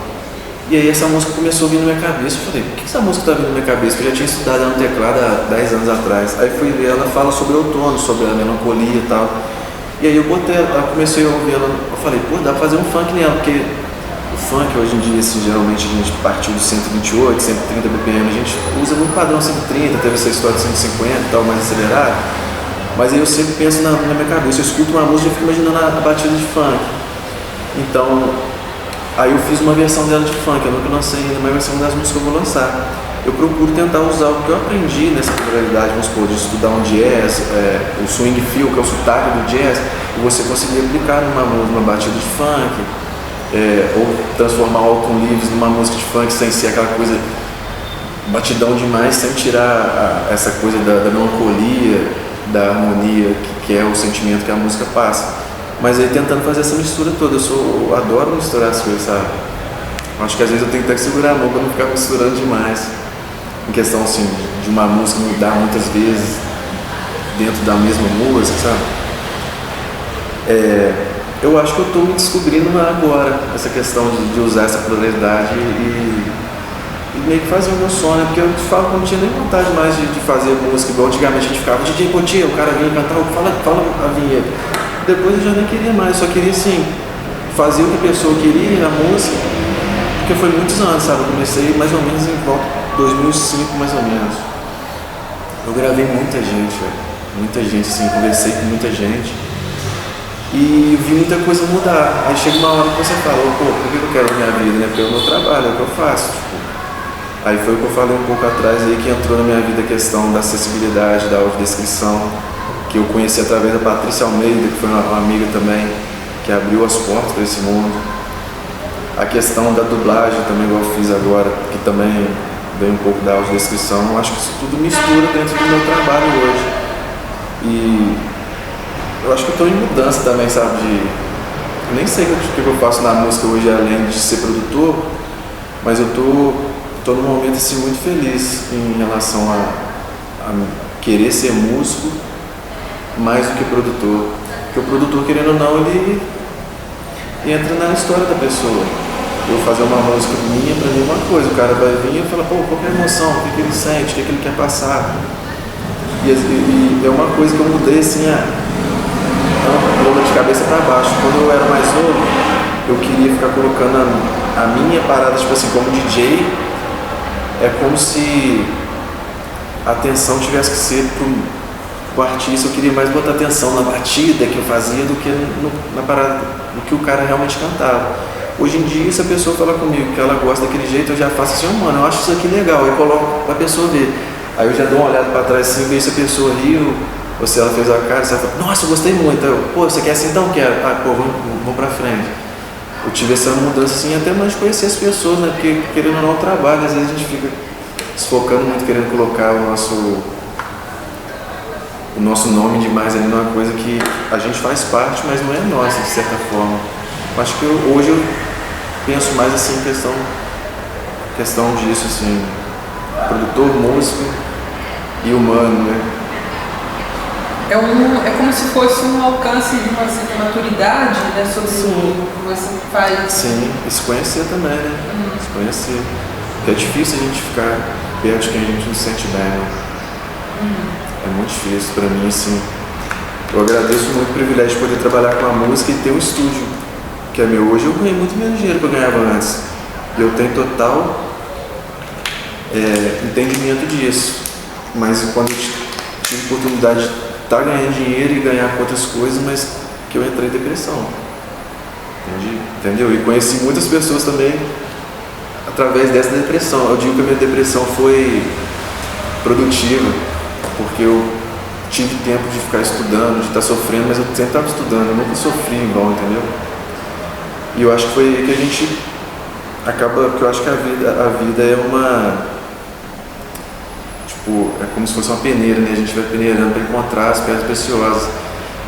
E aí essa música começou a vir na minha cabeça. Eu falei, por que essa música está vindo na minha cabeça? Porque eu já tinha estudado ela no teclado há 10 anos atrás. Aí fui ver, ela fala sobre o outono, sobre a melancolia e tal. E aí eu comecei a ouvir ela, eu falei, pô, dá pra fazer um funk nela, porque o funk hoje em dia, assim, geralmente a gente partiu do 128, 130 BPM, a gente usa muito padrão 130, teve essa história de 150 e tal, mais acelerado. Mas aí eu sempre penso na minha cabeça, eu escuto uma música e fico imaginando a batida de funk. Então, aí eu fiz uma versão dela de funk, eu nunca lancei ainda, uma versão das músicas que eu vou lançar. Eu procuro tentar usar o que eu aprendi nessa popularidade, vamos supor, de estudar um jazz, o swing feel, que é o sotaque do jazz, e você conseguir aplicar numa batida de funk, ou transformar o Autumn Leaves numa música de funk sem ser aquela coisa batidão demais, sem tirar essa coisa da melancolia, da harmonia, que é o sentimento que a música passa. Mas aí tentando fazer essa mistura toda, eu adoro misturar as coisas, sabe? Acho que às vezes eu tenho que até segurar a mão para não ficar misturando demais. Em questão assim, de uma música mudar muitas vezes dentro da mesma música, sabe? Eu acho que eu estou me descobrindo agora, essa questão de usar essa pluralidade e meio que fazer o meu sonho, porque eu te falo que eu não tinha nem vontade mais de fazer música, igual antigamente a gente ficava, DJ Potier, o cara vinha cantar, fala a vinheta. Depois eu já nem queria mais, só queria assim, fazer o que a pessoa queria na música, porque foi muitos anos, sabe? Eu comecei mais ou menos em volta de 2005, mais ou menos. Eu gravei muita gente, assim, conversei com muita gente e vi muita coisa mudar. Aí chega uma hora que você fala, pô, por que eu quero a minha vida, né? Porque é o meu trabalho, é o que eu faço, tipo. Aí foi o que eu falei um pouco atrás aí, que entrou na minha vida a questão da acessibilidade, da audiodescrição, que eu conheci através da Patrícia Almeida, que foi uma amiga também, que abriu as portas para esse mundo. A questão da dublagem também, igual eu fiz agora, que também vem um pouco da audiodescrição. Eu acho que isso tudo mistura dentro do meu trabalho hoje. E eu acho que eu estou em mudança também, sabe? Eu nem sei o que eu faço na música hoje, além de ser produtor, mas eu estou num momento assim, muito feliz em relação a querer ser músico mais do que produtor. Porque o produtor, querendo ou não, ele entra na história da pessoa. Eu fazer uma música minha, pra mim é uma coisa, o cara vai vir e fala, pô, qual que é a emoção, o que ele sente, o que ele quer passar. E é uma coisa que eu mudei assim, pulando de cabeça para baixo. Quando eu era mais novo, eu queria ficar colocando a minha parada, tipo assim, como DJ, é como se a atenção tivesse que ser pro artista. Eu queria mais botar atenção na batida que eu fazia do que na parada, no que o cara realmente cantava. Hoje em dia, se a pessoa fala comigo que ela gosta daquele jeito, eu já faço assim, mano, eu acho isso aqui legal, eu coloco pra pessoa ver. Aí eu já dou uma olhada pra trás assim, ver se a pessoa riu, Ou se ela fez uma cara, você fala, nossa, eu gostei muito. Eu, pô, você quer assim? Então quero. Ah, pô, vamos pra frente. Eu tive essa mudança assim, até mais de conhecer as pessoas, né? Porque querendo ou não, o trabalho, às vezes a gente fica se focando muito, querendo colocar o nosso nome demais ali numa coisa que a gente faz parte, mas não é nossa, de certa forma. Acho que hoje eu penso mais assim em questão disso, assim, produtor, músico e humano, né? É como se fosse um alcance de uma certa maturidade, né, sobre o que você faz. Sim, e se conhecer também, né? Se conhecer. Porque é difícil a gente ficar perto de quem a gente não se sente bem, né? É muito difícil pra mim, assim. Eu agradeço muito o privilégio de poder trabalhar com a música e ter um estúdio que é meu. Hoje eu ganhei muito menos dinheiro que eu ganhava antes. E eu tenho total entendimento disso. Mas quando eu tive a oportunidade de estar ganhando dinheiro e ganhar com outras coisas, mas que eu entrei em depressão. Entendeu? E conheci muitas pessoas também através dessa depressão. Eu digo que a minha depressão foi produtiva, porque eu tive tempo de ficar estudando, de estar sofrendo, mas eu sempre estava estudando, eu nunca sofri em vão, entendeu? E eu acho que foi aí que a gente acaba, porque eu acho que a vida é uma... Tipo, é como se fosse uma peneira, né? A gente vai peneirando para encontrar as pedras preciosas.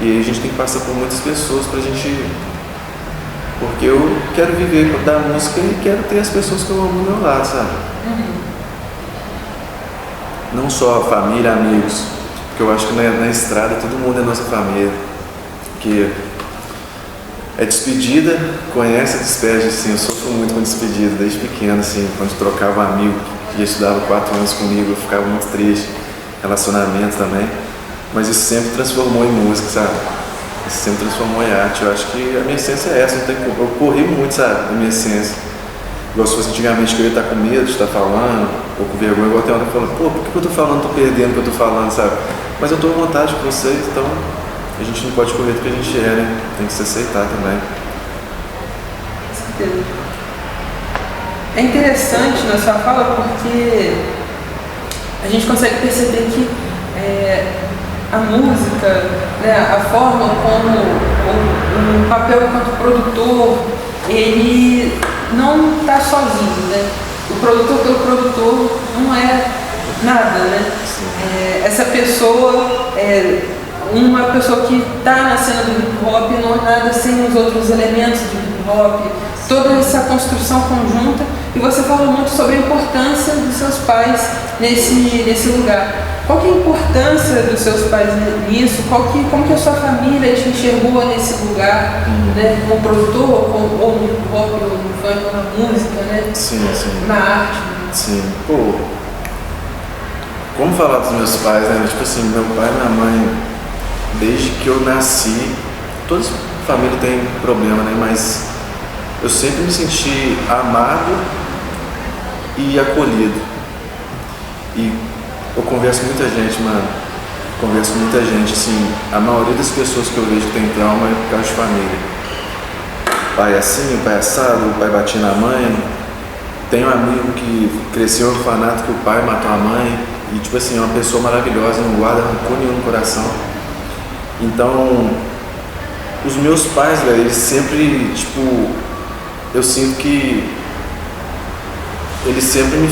E aí a gente tem que passar por muitas pessoas pra gente... Porque eu quero viver da música e quero ter as pessoas que eu amo do meu lado, sabe? Não só família, amigos. Porque eu acho que na estrada todo mundo é nossa família. Porque é despedida, conhece a despede, assim. Eu sofro muito com despedida, desde pequeno, assim. Quando trocava um amigo que estudava 4 anos comigo, eu ficava muito triste. Relacionamento também. Mas isso sempre transformou em música, sabe? Isso sempre transformou em arte. Eu acho que a minha essência é essa. Eu corri muito, sabe? Da minha essência. Igual se fosse antigamente que eu ia estar com medo de estar falando, ou com vergonha, igual até ontem falando, pô, por que eu tô falando, tô perdendo o que eu tô falando, sabe? Mas eu tô à vontade com vocês, então a gente não pode correr do que a gente é, né? Tem que se aceitar também. Com certeza. É interessante na sua fala porque a gente consegue perceber que a música, né, a forma como o papel enquanto produtor, ele não está sozinho, né? O produtor pelo produtor não é nada, né? Essa pessoa uma pessoa que está na cena do hip hop não é nada sem os outros elementos do hip hop, toda essa construção conjunta. E você falou muito sobre a importância dos seus pais nesse lugar. Qual que é a importância dos seus pais nisso? Como que a sua família te enxergou nesse lugar, né? Como produtor, ou no hip hop, ou no funk, ou na música, né? Sim. Na arte. Sim. Pô, como falar dos meus pais, né? Tipo assim, meu pai e minha mãe, desde que eu nasci, toda família tem problema, né? Mas eu sempre me senti amado e acolhido. E eu converso com muita gente, mano. Converso com muita gente, assim, a maioria das pessoas que eu vejo que tem trauma é por causa de família. O pai é assim, o pai é assado, o pai batia na mãe. Tem um amigo que cresceu no orfanato que o pai matou a mãe. E tipo assim, é uma pessoa maravilhosa, não guarda rancor nenhum no coração. Então, os meus pais, velho, eles sempre, tipo, eu sinto que eles sempre me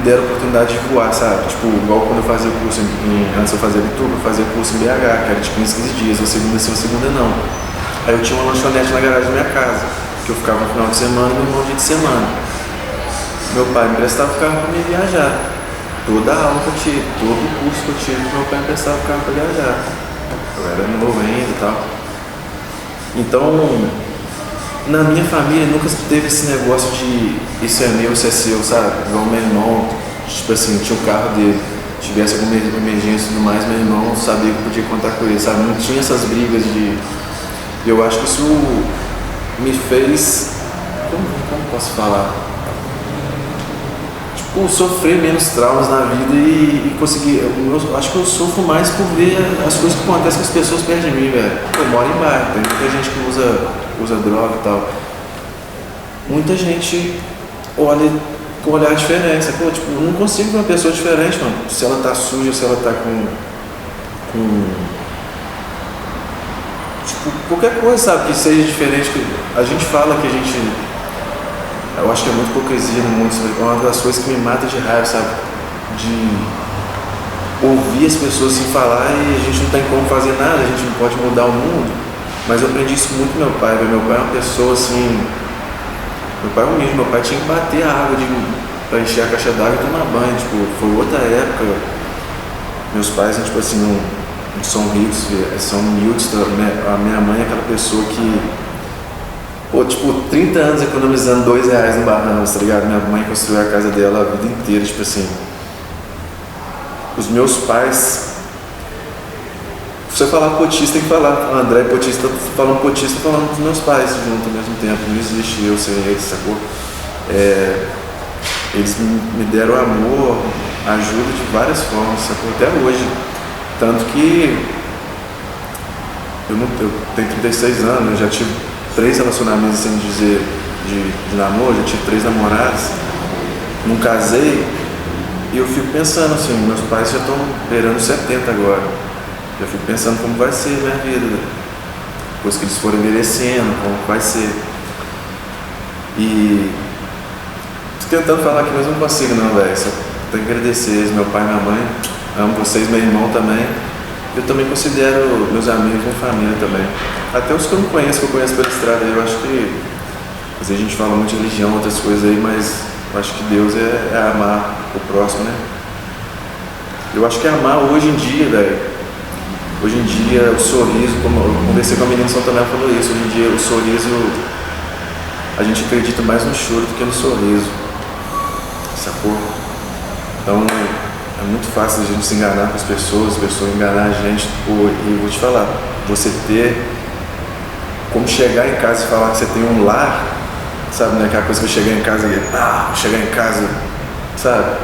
deram a oportunidade de voar, sabe? Tipo, igual quando eu fazia o curso, antes eu fazia Bituba, eu fazia curso em BH, que era de 15 dias, ou segunda sim, ou segunda não. Aí eu tinha uma lanchonete na garagem da minha casa, que eu ficava no final de semana e meu irmão dia de semana. Meu pai me emprestava o carro pra me viajar. Toda a aula que eu tive, todo o curso que eu tive, meu pai me emprestava o carro pra viajar. Eu era novo ainda e tal. Então, na minha família nunca teve esse negócio de isso é meu, isso é seu, sabe? Igual meu irmão, tipo assim, tinha o carro dele, tivesse alguma emergência e tudo mais, meu irmão sabia que eu podia contar com ele, sabe? Não tinha essas brigas de... Eu acho que isso me fez... Como posso falar? Tipo, sofrer menos traumas na vida e conseguir... Eu acho que eu sofro mais por ver as coisas que acontecem com as pessoas perto de mim, velho. Eu moro em bairro, tem muita gente que usa droga e tal. Muita gente olha com um olhar diferente, sacou? Tipo, eu não consigo ver uma pessoa diferente, mano. Se ela tá suja, se ela tá com tipo, qualquer coisa, sabe, que seja diferente. A gente fala que a gente... Eu acho que é muito hipocrisia no mundo, sabe? É uma das coisas que me mata de raiva, sabe? De ouvir as pessoas se falar e a gente não tem como fazer nada, a gente não pode mudar o mundo. Mas eu aprendi isso muito com meu pai, velho. Meu pai é uma pessoa assim... Meu pai é humilde, meu pai tinha que bater a água pra encher a caixa d'água e tomar banho, tipo, foi outra época. Meus pais, tipo assim, não são ricos, são humildes. A minha mãe é aquela pessoa que, pô, tipo, 30 anos economizando R$2 no Bahamas, tá ligado? Minha mãe construiu a casa dela a vida inteira, tipo assim. Os meus pais, se você falar potista, tem que falar André potista, falando potista, falando dos meus pais junto ao mesmo tempo. Não existe eu sem eles, sacou? Eles me deram amor, ajuda de várias formas, sacou? Até hoje. Tanto que eu tenho 36 anos, eu já tive 3 relacionamentos, sem dizer, de namoro, já tive 3 namoradas, não casei, e eu fico pensando assim, meus pais já estão beirando 70 agora. Eu fico pensando como vai ser a minha vida, depois que eles forem envelhecendo, como vai ser. E tô tentando falar aqui, mas não consigo não, velho. Só tenho que agradecer eles, meu pai e minha mãe. Amo vocês, meu irmão também. Eu também considero meus amigos minha família também. Até os que eu não conheço, que eu conheço pela estrada. Eu acho que às vezes a gente fala muito de religião, outras coisas aí, mas eu acho que Deus é amar o próximo, né? Eu acho que amar hoje em dia, velho. Hoje em dia, o sorriso, como eu conversei com a menina de São Tomé, falou isso, hoje em dia o sorriso, a gente acredita mais no choro do que no sorriso, sacou? Então, é muito fácil a gente se enganar com as pessoas enganar a gente, e eu vou te falar, você ter como chegar em casa e falar que você tem um lar, sabe, né, aquela coisa que eu chegar em casa e, chegar em casa, sabe,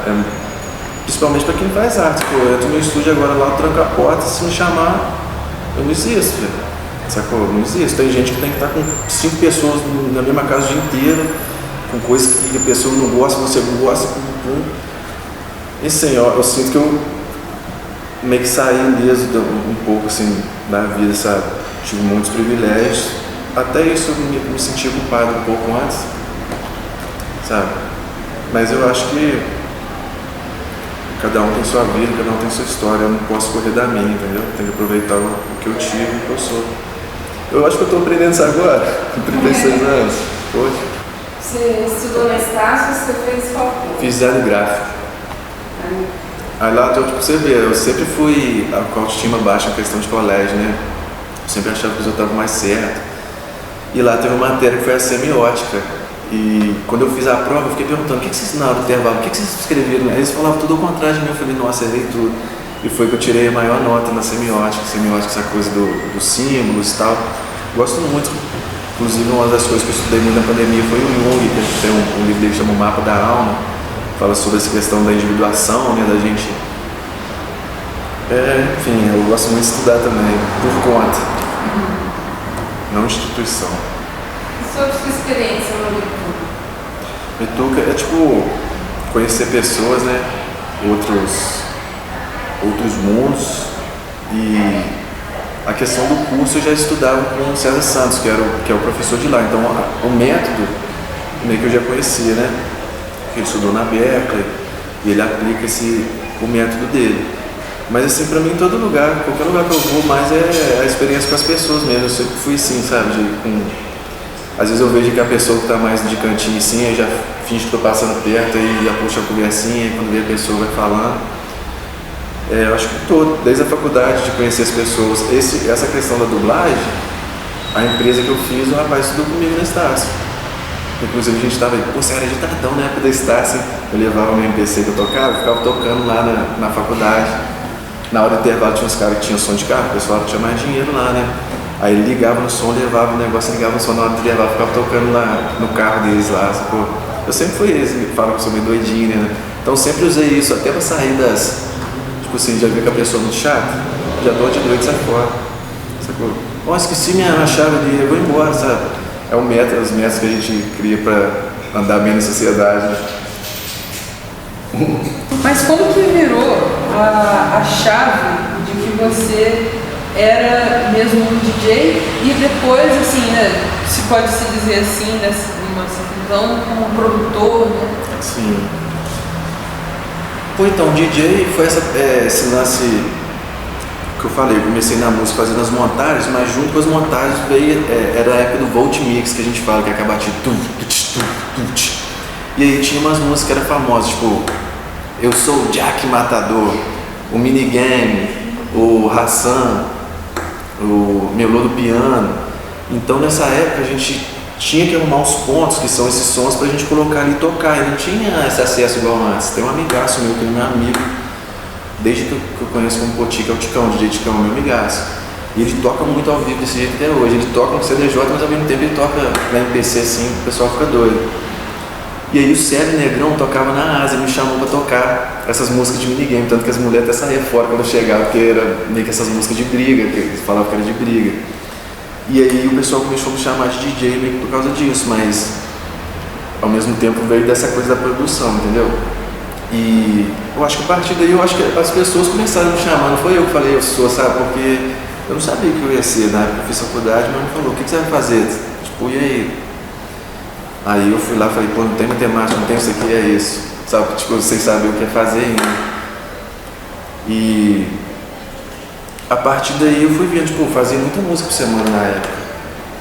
principalmente para quem faz arte. Pô, eu entro no meu estúdio agora lá, eu tranco a porta, se me chamar, eu não existo, velho. Sacou? Eu não existo. Tem gente que tem que estar com 5 pessoas na mesma casa o dia inteiro, com coisas que a pessoa não gosta, você gosta, E assim, eu sinto que eu meio que saí ileso um pouco assim da vida, sabe? Tive muitos privilégios. Até isso eu me senti culpado um pouco antes, sabe? Mas eu acho que cada um tem sua vida, cada um tem sua história. Eu não posso correr da minha, entendeu? Tenho que aproveitar o que eu tive e o que eu sou. Eu acho que eu estou aprendendo isso agora, com 36 anos. Hoje. Você estudou na Estácio, você fez qual curso? Fiz design gráfico. Aí lá, tipo, você vê, eu sempre fui com a autoestima baixa em questão de colégio, né? Eu sempre achava que eu estava mais certo. E lá teve uma matéria que foi a semiótica. E quando eu fiz a prova, eu fiquei perguntando: o que vocês ensinaram no intervalo? O que vocês escreveram? Aí eles falavam tudo ao contrário de mim. Eu falei: nossa, errei tudo. E foi que eu tirei a maior nota na semiótica. Semiótica, essa coisa dos símbolos e tal. Gosto muito. Inclusive, uma das coisas que eu estudei muito na pandemia foi o Jung, que tem um livro dele que chama O Mapa da Alma. Fala sobre essa questão da individuação, né, da gente. Enfim, eu gosto muito de estudar também, por conta. Não instituição. E sobre sua experiência no Bituca? Bituca é tipo conhecer pessoas, né? Outros mundos. E a questão do curso eu já estudava com o César Santos, que é o professor de lá. Então o método meio que eu já conhecia, né? Ele estudou na Berkeley e ele aplica o método dele. Mas assim, pra mim, em todo lugar, qualquer lugar que eu vou, mais é a experiência com as pessoas mesmo. Eu sempre fui assim, sabe? Às vezes eu vejo que a pessoa que tá mais de cantinho assim, aí já finge que tô passando perto, aí já puxa a conversinha, e quando vê a pessoa vai falando. Eu acho que desde a faculdade, de conhecer as pessoas. Essa questão da dublagem, a empresa que eu fiz, o rapaz estudou comigo na Estácio. Inclusive a gente estava aí, você era agitadão na época da Estácio. Eu levava o meu MPC que eu tocava, ficava tocando lá na faculdade. Na hora do intervalo tinha uns caras que tinham som de carro, o pessoal tinha mais dinheiro lá, né? Aí ele ligava no som, levava o negócio, ligava no som, na hora do intervalo, ficava tocando lá no carro deles lá, sacou? Eu sempre fui esse, que fala que eu sou meio doidinho, né? Então sempre usei isso, até pra sair tipo assim, já viu que a pessoa é muito chata, já dou de noite e sai fora, sacou? Nossa, esqueci minha chave ali, eu vou embora, sabe? É os métodos que a gente cria pra andar bem na sociedade. Mas como que virou a chave de que você era mesmo um DJ e depois, assim, né, se pode se dizer assim, numa visão como produtor, né? Sim. Pô, então, DJ foi esse lance que eu falei, eu comecei na música fazendo as montagens, mas junto com as montagens veio, era a época do Volt Mix, que a gente fala, que é aquela batida. E aí tinha umas músicas que eram famosas, tipo, Eu Sou o Jack Matador, o Minigame, o Hassan, o Melô do Piano. Então nessa época a gente tinha que arrumar os pontos, que são esses sons, pra gente colocar ali e tocar, e não tinha esse acesso igual antes. Tem um amigaço meu, que é meu amigo, desde que eu conheço como Poti, que é o Ticão, o DJ Ticão, meu amigaço. E ele toca muito ao vivo desse jeito até hoje. Ele toca no CDJ, mas ao mesmo tempo ele toca na MPC assim, o pessoal fica doido. E aí o Sérgio Negrão tocava na Ásia, me chamou pra tocar essas músicas de minigame, tanto que as mulheres até saíam fora quando eu chegava, porque era meio que essas músicas de briga, que eles falavam que era de briga. E aí o pessoal começou a me chamar de DJ meio que por causa disso, mas ao mesmo tempo veio dessa coisa da produção, entendeu? E eu acho que a partir daí, eu acho que as pessoas começaram a me chamar, não foi eu que falei eu sou, sabe? Porque eu não sabia o que eu ia ser, na época eu fiz faculdade, mas me falou, o que você vai fazer? Tipo, e aí? Aí eu fui lá e falei, pô, não tem matemática, não tem isso aqui, é isso. Sabe, tipo, sem saber o que é fazer ainda. E a partir daí eu fui vendo, tipo, fazia muita música por semana na época.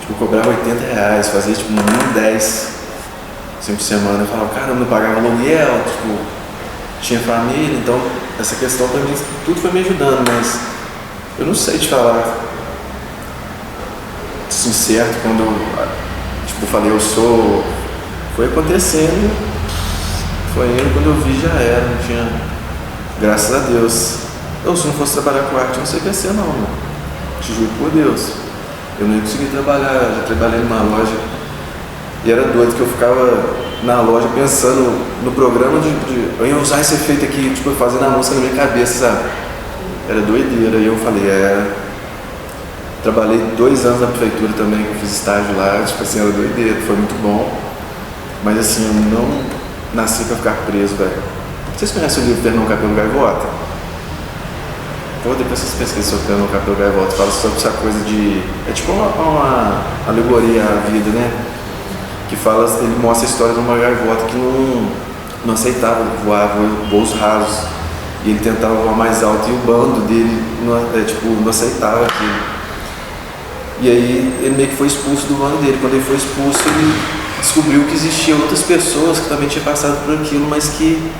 Tipo, eu cobrava R$80, fazia tipo 10 assim por semana. Eu falava, caramba, não pagava aluguel, tipo, tinha família, então essa questão pra mim, tudo foi me ajudando, mas eu não sei te falar assim, certo, quando tipo, eu falei, eu sou, foi acontecendo, foi indo, quando eu vi já era, não tinha, graças a Deus. Eu, se não fosse trabalhar com arte, eu não sei o que ia ser não, mano. Te juro por Deus, eu não ia conseguir trabalhar, já trabalhei numa loja, e era doido que eu ficava na loja pensando no programa eu ia usar esse efeito aqui, tipo, fazendo a música na minha cabeça, sabe? Era doideira, e eu falei, trabalhei 2 anos na prefeitura também, eu fiz estágio lá, tipo assim, era doideira, foi muito bom. Mas assim, eu não nasci pra ficar preso, velho. Vocês conhecem o livro Fernão Capelo Gaivota? Pô, depois vocês pesquisam sobre Fernão Capelo Gaivota, fala sobre essa coisa de... É tipo uma alegoria à vida, né? Que fala, ele mostra a história de uma gaivota que não aceitava voar voos rasos. E ele tentava voar mais alto e o bando dele não aceitava aquilo. E aí ele meio que foi expulso do bando dele. Quando ele foi expulso, ele descobriu que existiam outras pessoas que também tinham passado por aquilo, mas que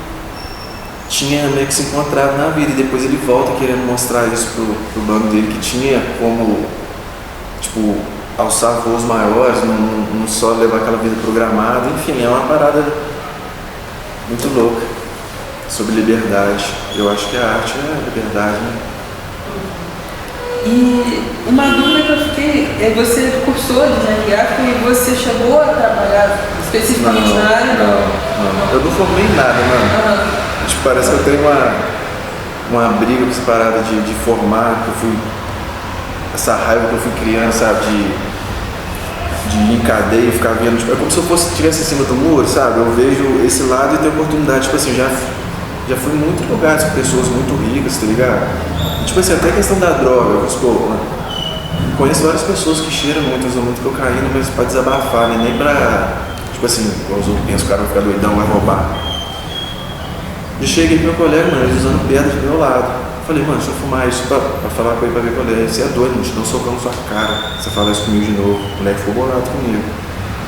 tinha meio que se encontrado na vida. E depois ele volta querendo mostrar isso pro bando dele, que tinha como, tipo, alçar voos maiores, não só levar aquela vida programada. Enfim, é uma parada muito louca sobre liberdade. Eu acho que a arte é liberdade, né? E uma dúvida que eu fiquei, você cursou design gráfico e você chegou a trabalhar especificamente na área? Não. Eu não formei em nada, mano. Tipo, parece que eu tenho uma briga com essa parada de formar, que eu fui, essa raiva que eu fui criando, sabe, de ir em cadeia e ficar vendo, tipo, é como se eu estivesse em cima do muro, sabe? Eu vejo esse lado e tenho oportunidade, tipo assim, já fui em muitos lugares com pessoas muito ricas, tá ligado? E, tipo assim, até a questão da droga, vamos supor, né? Conheço várias pessoas que cheiram muito, usam muito cocaína, mas pra desabafar, né? Nem pra, tipo assim, os outros caras vão ficar doidão, vai roubar. Eu cheguei pro meu colega, mano, ele usando pedra do meu lado. Falei, mano, deixa eu fumar isso pra falar com ele, pra ver qual é. Você é doido, mano, te dá um socão na sua cara. Você fala isso comigo de novo. O moleque ficou bolado comigo.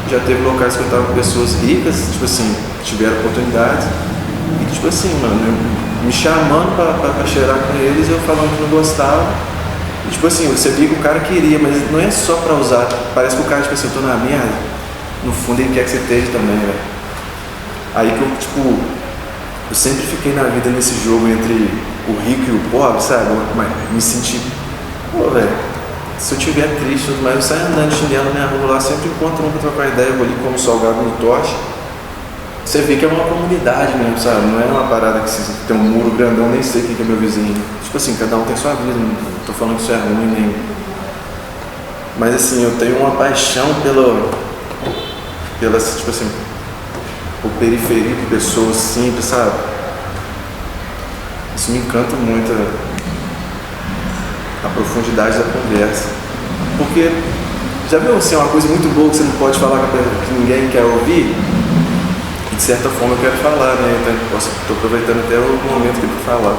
Já teve locais que eu tava com pessoas ricas, tipo assim, que tiveram oportunidades. E tipo assim, mano, me chamando pra cheirar com eles, eu falando que não gostava. E tipo assim, você via que o cara queria, mas não é só pra usar. Parece que o cara, tipo assim, eu tô na merda. No fundo ele quer que você esteja também, velho. Aí que eu, tipo, eu sempre fiquei na vida nesse jogo entre o rico e o pobre, sabe? Mas me senti, pô, velho, se eu tiver triste, mas eu saio andando de chinelo na minha rua lá, sempre encontro um pra trocar ideia, eu vou ali como salgado no toche. Você vê que é uma comunidade mesmo, sabe? Não é uma parada que tem um muro grandão, nem sei quem que é meu vizinho. Tipo assim, cada um tem sua vida, não tô falando que isso é ruim, nem... Mas assim, eu tenho uma paixão pela tipo assim, por periferia de pessoas simples, sabe? Isso me encanta muito. a profundidade da conversa. Porque, já viu assim, uma coisa muito boa que você não pode falar que ninguém quer ouvir? E de certa forma eu quero falar, né? Então estou aproveitando até o momento que eu vou falar.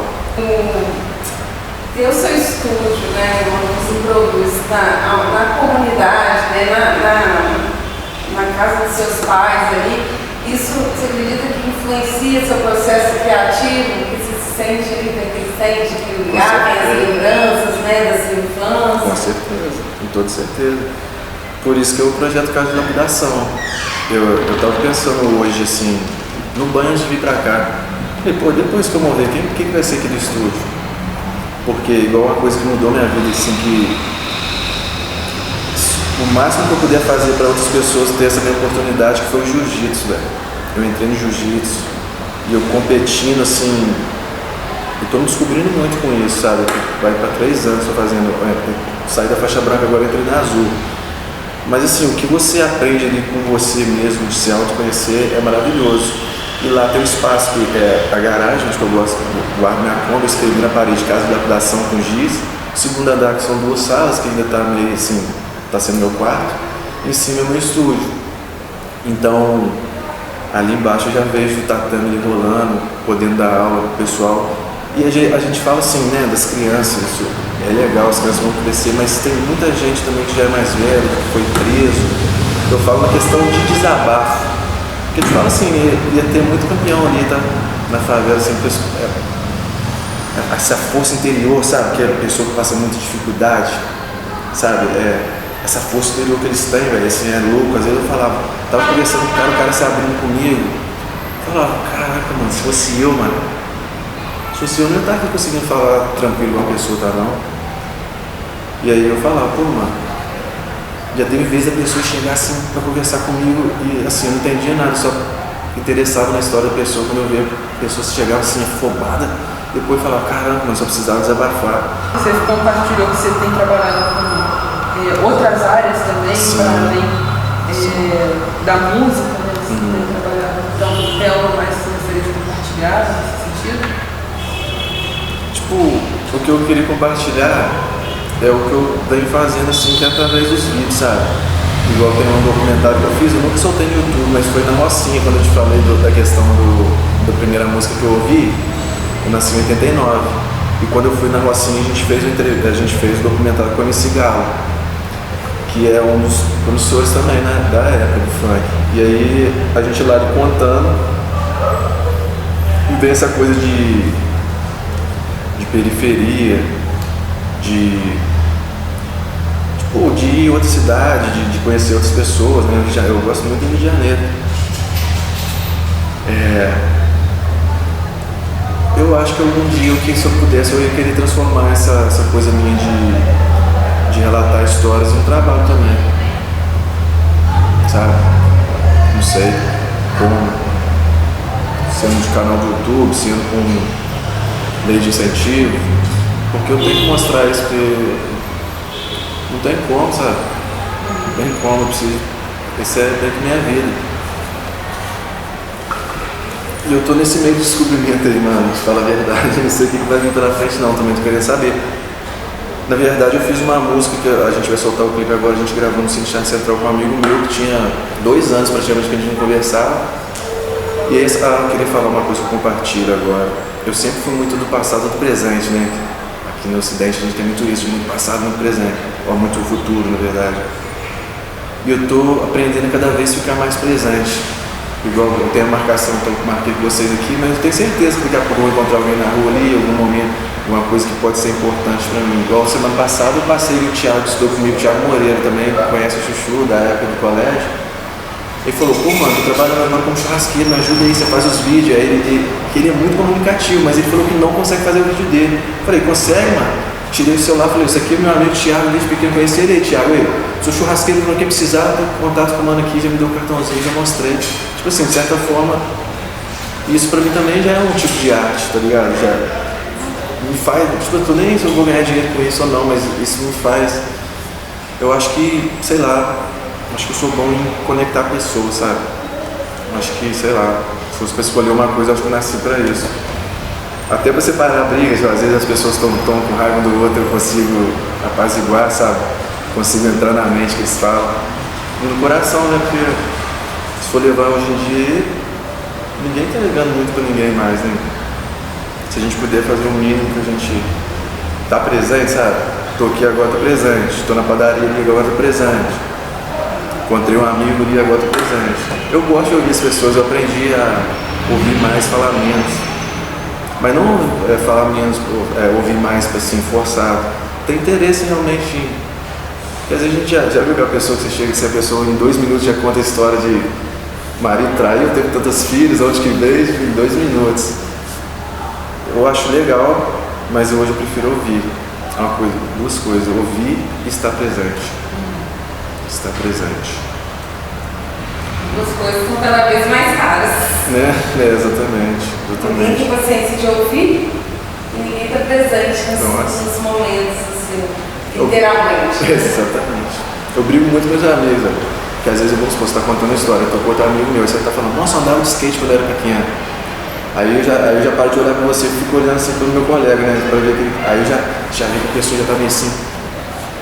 Ter o seu estúdio, né, onde você produz na comunidade, né, na casa dos seus pais ali, isso você acredita que influencia seu processo criativo, que você se sente ali pertencente, que ligar as lembranças, né, da sua infância? Com certeza, com toda certeza. Por isso que é o projeto Casa de Lapidação. Eu estava pensando hoje, assim, no banho antes de vir pra cá. Falei, pô, depois que eu morrer, quem vai ser aqui do estúdio? Porque igual uma coisa que mudou minha vida, assim, que o máximo que eu puder fazer para outras pessoas ter essa minha oportunidade, que foi o jiu-jitsu, velho. Eu entrei no jiu-jitsu e eu competindo, assim, eu tô me descobrindo muito com isso, sabe? Vai para 3 anos, tô fazendo, saí da faixa branca, agora entrei na azul. Mas assim, o que você aprende ali com você mesmo, de se autoconhecer, é maravilhoso. E lá tem um espaço que é a garagem, onde eu gosto, guardo minha Kombi, eu escrevi na parede Casa de Lapidação com giz. O segundo andar, que são 2 salas, que ainda tá meio assim, tá sendo meu quarto. Em cima é meu estúdio. Então, ali embaixo eu já vejo o tatame rolando, podendo dar aula pro pessoal. E a gente fala assim, né, das crianças, isso é legal, as crianças vão crescer, mas tem muita gente também que já é mais velha, que foi preso. Eu falo na questão de desabafo. Porque eles falam assim, ia ter muito campeão ali, tá? Na favela, assim, essa força interior, sabe? Que é a pessoa que passa muita dificuldade, sabe? Essa força interior que eles têm, velho, assim, é louco. Às vezes eu falava, tava conversando com o cara se abrindo comigo. Eu falava, caraca, mano, se fosse eu, mano. Se fosse eu, não ia estar aqui conseguindo falar tranquilo com uma pessoa, tá não? E aí eu falava, pô, mano. Já teve vezes a pessoa chegar assim pra conversar comigo e assim, eu não entendia nada, só interessava na história da pessoa. Quando eu via a pessoa chegar assim, afobada, depois falava, caramba, mas só precisava desabafar. Você compartilhou que você tem trabalhado com outras áreas também, para além da música, né? Você tem trabalhado, então tem algo mais que você gostaria de compartilhar nesse sentido? Tipo, o que eu queria compartilhar é o que eu venho fazendo assim, que é através dos vídeos, sabe? Igual tem um documentário que eu fiz, eu nunca soltei no YouTube, mas foi na Rocinha, quando eu te falei da questão da primeira música que eu ouvi. Eu nasci em 89. E quando eu fui na Rocinha, a gente fez o documentário com o MC Galo, que é um dos promissores também, né, da época do funk. E aí a gente lá contando, e vem essa coisa de periferia, de ir em outra cidade, de conhecer outras pessoas, né? Eu gosto muito do Rio de Janeiro. Eu acho que algum dia, se eu pudesse, eu ia querer transformar essa coisa minha de relatar histórias em um trabalho também, sabe? Não sei, como sendo de canal do YouTube, sendo com lei de incentivo, porque eu tenho que mostrar isso, porque não tem como, sabe? Não tem como, eu preciso. Isso é dentro da minha vida. E eu tô nesse meio de descobrimento aí, mano, te falar a verdade. Eu não sei o que vai vir pela frente, não, também tô querendo saber. Na verdade, eu fiz uma música que a gente vai soltar o clipe agora, a gente gravou no Cine Central com um amigo meu que tinha 2 anos praticamente que a gente não conversava. E aí, eu queria falar uma coisa que eu compartilho agora. Eu sempre fui muito do passado e do presente, né? Aqui no Ocidente a gente tem muito isso, muito passado e muito presente, ou muito futuro, na verdade. E eu tô aprendendo a cada vez ficar mais presente. Igual eu tenho a marcação que eu marquei com vocês aqui, mas eu tenho certeza que daqui a pouco eu vou encontrar alguém na rua ali, em algum momento, alguma coisa que pode ser importante pra mim. Igual semana passada eu passei o Thiago, estou comigo, o Thiago Moreira também, que conhece o Chuchu da época do colégio. Ele falou, pô mano, tô trabalhando agora como churrasqueiro, me ajuda aí, você faz os vídeos. Aí ele é muito comunicativo, mas ele falou que não consegue fazer o vídeo dele. Eu falei, consegue, mano? Tirei o celular, falei, isso aqui é meu amigo Thiago, desde pequeno conheci ele. Thiago, sou churrasqueiro, não quer precisar, tô com contato com o mano aqui, já me deu um cartãozinho, já mostrei. Tipo assim, de certa forma, isso pra mim também já é um tipo de arte, tá ligado? Já me faz, tipo, eu tô nem se eu vou ganhar dinheiro com isso ou não, mas isso me faz, eu acho que, sei lá, acho que eu sou bom em conectar pessoas, sabe? Acho que, sei lá, se fosse pra escolher uma coisa, acho que eu nasci pra isso. Até pra separar brigas, às vezes as pessoas estão com raiva do outro, eu consigo apaziguar, sabe? Consigo entrar na mente que eles falam. E no coração, né? Porque se for levar hoje em dia, ninguém tá ligando muito pra ninguém mais, né? Se a gente puder fazer um mínimo que a gente tá presente, sabe? Tô aqui agora, tô presente. Tô na padaria ali, agora tô presente. Encontrei um amigo ali, agora tô presente. Eu gosto de ouvir as pessoas, eu aprendi a ouvir mais, falar menos. Mas não falar menos, ouvir mais assim, forçado. Tem interesse realmente em... Porque às vezes a gente já viu aquela pessoa que você chega, que se a pessoa em 2 minutos já conta a história de marido traiu, teve tantas filhas, onde que veio, em 2 minutos. Eu acho legal, mas hoje eu prefiro ouvir. É uma coisa, 2 coisas, ouvir e estar presente. Estar presente. 2 coisas são cada vez mais raras. Né? Exatamente. Ninguém tem paciência de ouvir e ninguém está presente nos momentos, assim, literalmente. Exatamente. Eu brigo muito com meus amigos, né? Que às vezes eu vou supor, você está contando uma história, eu tô com outro amigo meu, e você está falando, nossa, eu andava de skate quando eu era pequeno. Aí eu já paro de olhar pra você e fico olhando assim pelo meu colega, né? Pra ver que, aí eu já vi que a pessoa já tá meio assim.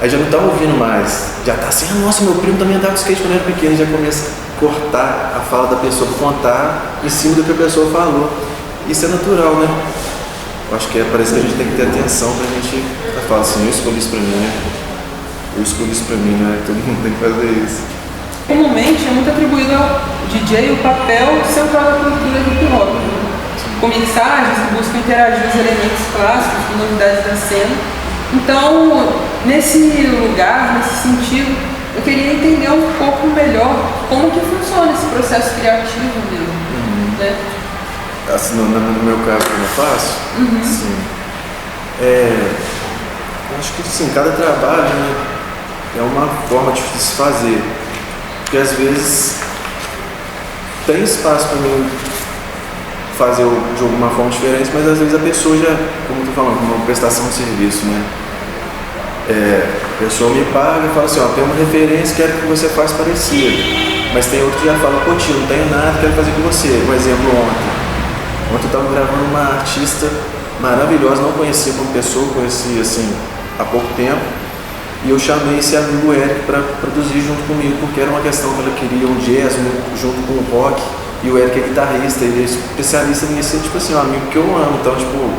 Aí já não tá ouvindo mais. Já tá assim, nossa, meu primo também andava de skate quando eu era pequeno. E já começa a cortar a fala da pessoa, contar em cima do que a pessoa falou. Isso é natural, né? Eu acho que parece que a gente tem que ter atenção pra gente falar assim, eu escolhi isso pra mim, né? Eu escolhi isso pra mim, né? Todo mundo tem que fazer isso. Comumente é muito atribuído ao DJ o papel central da cultura hip hop, com mixagens que buscam interagir os elementos clássicos com novidades da cena. Então, nesse lugar, nesse sentido, eu queria entender um pouco melhor como que funciona esse processo criativo mesmo, né? Assim, no meu caso, como eu faço, sim. Eu acho que sim, cada trabalho, né, é uma forma de se fazer. Porque às vezes tem espaço para mim fazer de alguma forma diferente, mas às vezes a pessoa já, como eu tô falando, uma prestação de serviço, né? A pessoa me paga e fala assim, ó, tem uma referência, quero que você faça parecido. Mas tem outro que já fala, pô tio, não tenho nada, quero fazer com você. Um exemplo ontem eu estava gravando uma artista maravilhosa, não conhecia como pessoa, conheci assim há pouco tempo. E eu chamei esse amigo Eric para produzir junto comigo, porque era uma questão que ela queria um jazz junto com o rock. E o Eric é guitarrista, ele é especialista nisso, tipo assim, um amigo que eu amo. Então, tipo,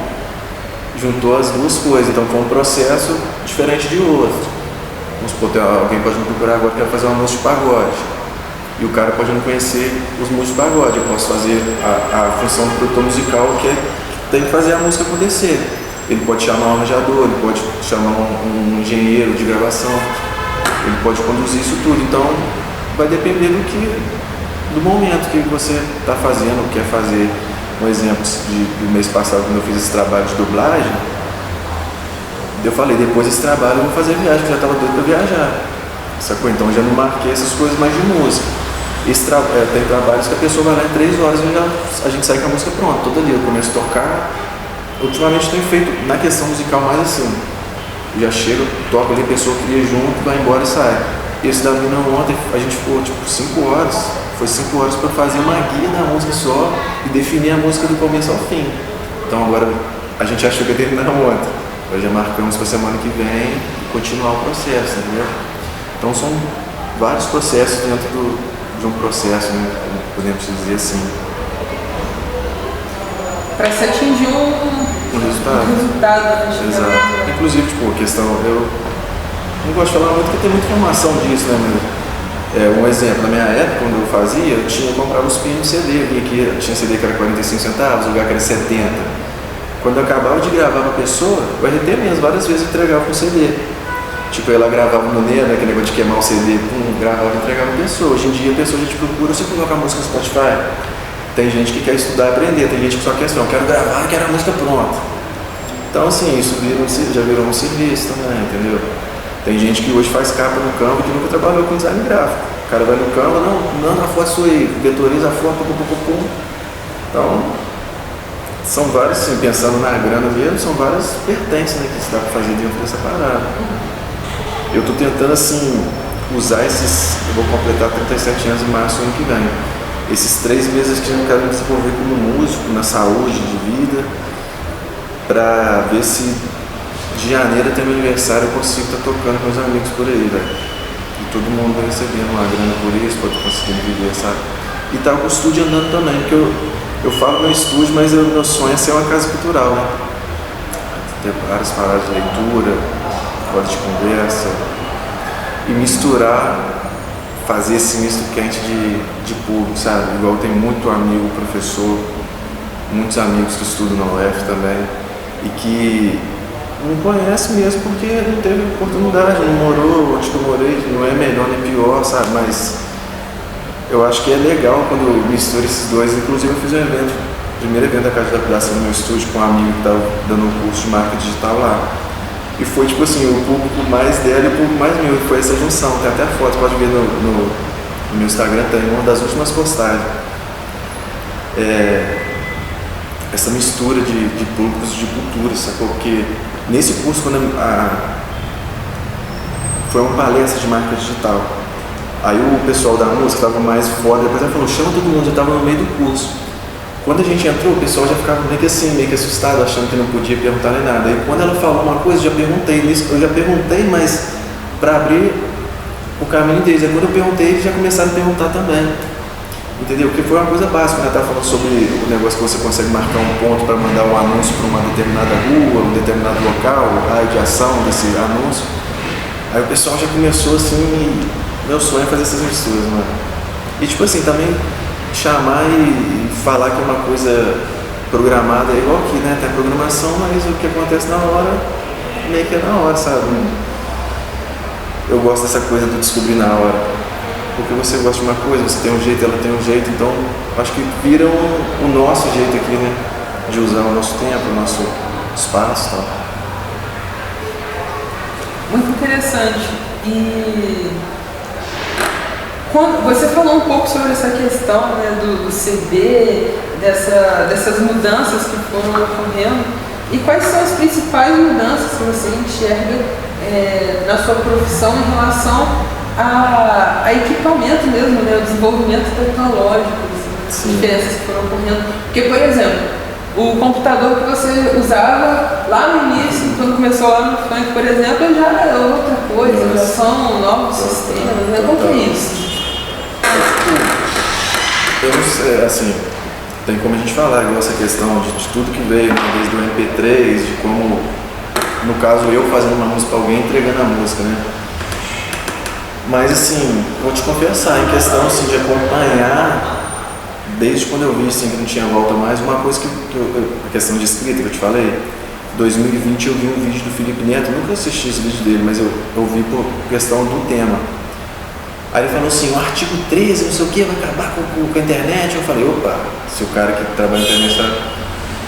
juntou as 2 coisas. Então, foi um processo diferente de outro. Vamos supor, alguém pode me procurar agora que quer fazer uma música de pagode. E o cara pode não conhecer os músicos de pagode. Eu posso fazer a função do produtor musical, que tem que fazer a música acontecer. Ele pode chamar um arranjador, ele pode chamar um engenheiro de gravação, ele pode conduzir isso tudo. Então, vai depender do momento que você está fazendo, quer fazer. Um exemplo do mês passado, quando eu fiz esse trabalho de dublagem, eu falei, depois desse trabalho eu vou fazer viagem, porque eu já estava doido para viajar. Sacou? Então, eu já não marquei essas coisas mais de música. Tem trabalhos que a pessoa vai lá em 3 horas e a gente sai com a música pronta, toda ali. Eu começo a tocar. Ultimamente tenho feito na questão musical mais assim. Eu já chego, toco ali, a pessoa cria junto, vai embora e sai. Esse da mina ontem, a gente ficou tipo 5 horas. Foi 5 horas para fazer uma guia da música só e definir a música do começo ao fim. Então agora a gente achou que ia terminar ontem. Nós já marcamos para a semana que vem e continuar o processo, entendeu? Então são vários processos dentro de um processo, né? Podemos dizer assim. Para se atingir um resultado. Exato. Inclusive, tipo, a questão, eu não gosto de falar muito porque tem muita informação disso, né? Mas, um exemplo, na minha época, quando eu fazia, eu comprava os pinos de CD, eu vinha aqui, tinha CD que era 45 centavos, lugar que era 70. Quando eu acabava de gravar uma pessoa, o RT mesmo, várias vezes eu entregava com CD. Tipo, ela gravava no Nero, né, aquele negócio de queimar o CD, gravava e entregava a pessoa. Hoje em dia a pessoa já te procura, você coloca a música no Spotify. Tem gente que quer estudar e aprender, tem gente que só quer assim, eu quero gravar, quero a música pronta. Então assim, isso já virou um serviço também, entendeu? Tem gente que hoje faz capa no Canva que nunca trabalhou com design gráfico. O cara vai no Canva, não, manda a foto sua aí, vetoriza a foto, pum. Então, são vários, assim, pensando na grana mesmo, são várias vertentes, né, que você dá pra fazer dentro dessa parada. Eu tô tentando, assim, usar eu vou completar 37 anos em março ano que vem. Esses 3 meses que eu quero me desenvolver como músico, na saúde, de vida, pra ver se de janeiro até meu aniversário eu consigo estar tocando com meus amigos por aí, velho. E todo mundo vai recebendo uma grana por isso, pra eu conseguir viver, sabe? E tá com o estúdio andando também, porque eu falo meu estúdio, mas meu sonho é ser uma casa cultural, né? Ter várias paradas de leitura, roda de conversa, e misturar, fazer esse misto quente de público, sabe? Igual tem muito amigo, professor, muitos amigos que estudam na UF também, e que não conhece mesmo porque não teve oportunidade, não morou onde que eu morei, não é melhor nem pior, sabe? Mas eu acho que é legal quando mistura esses dois. Inclusive eu fiz um evento, o primeiro evento da Casa de Lapidação no meu estúdio com um amigo que estava dando um curso de marca digital lá. E foi tipo assim, o público mais dela e o público mais meu, foi essa junção. Tem até foto, pode ver no meu Instagram, tem uma das últimas postagens. Essa mistura de públicos de cultura, sacou? Porque nesse curso, quando foi uma palestra de marca digital, aí o pessoal da música estava mais foda, depois ela falou, chama todo mundo, eu estava no meio do curso. Quando a gente entrou, o pessoal já ficava meio que assim, meio que assustado, achando que não podia perguntar nem nada. Aí quando ela falou uma coisa, eu já perguntei, mas para abrir o caminho deles. Aí quando eu perguntei, eles já começaram a perguntar também. Entendeu? Porque foi uma coisa básica, né? Estava falando sobre o negócio que você consegue marcar um ponto para mandar um anúncio para uma determinada rua, um determinado local, raio de ação desse anúncio. Aí o pessoal já começou assim, meu sonho é fazer essas misturas, mano. E tipo assim, também chamar e falar que é uma coisa programada é igual aqui, né? Tem programação, mas o que acontece na hora, meio que é na hora, sabe? Eu gosto dessa coisa do descobrir na hora. Porque você gosta de uma coisa, você tem um jeito, ela tem um jeito, então acho que vira o nosso jeito aqui, né? De usar o nosso tempo, o nosso espaço e tal. Muito interessante. E quando você falou um pouco sobre essa questão, né, do CD, dessas mudanças que foram ocorrendo, e quais são as principais mudanças que você enxerga na sua profissão em relação a equipamento mesmo, né, o desenvolvimento tecnológico, as diferenças que foram ocorrendo? Porque, por exemplo, o computador que você usava lá no início, quando começou lá no funk, por exemplo, já era outra coisa, já são novos sistemas, né? Como que é isso? Eu não sei, assim, tem como a gente falar igual essa questão de tudo que veio, né, desde o MP3, de como, no caso, eu fazendo uma música para alguém, entregando a música, né? Mas assim, vou te confessar, em questão assim, de acompanhar, desde quando eu vi assim, que não tinha volta mais, uma coisa a questão de escrita que eu te falei, 2020 eu vi um vídeo do Felipe Neto, nunca assisti esse vídeo dele, mas eu vi por questão do tema. Aí ele falou assim, o artigo 13, não sei o que, vai acabar com a internet. Eu falei, opa, se o cara que trabalha na internet tá...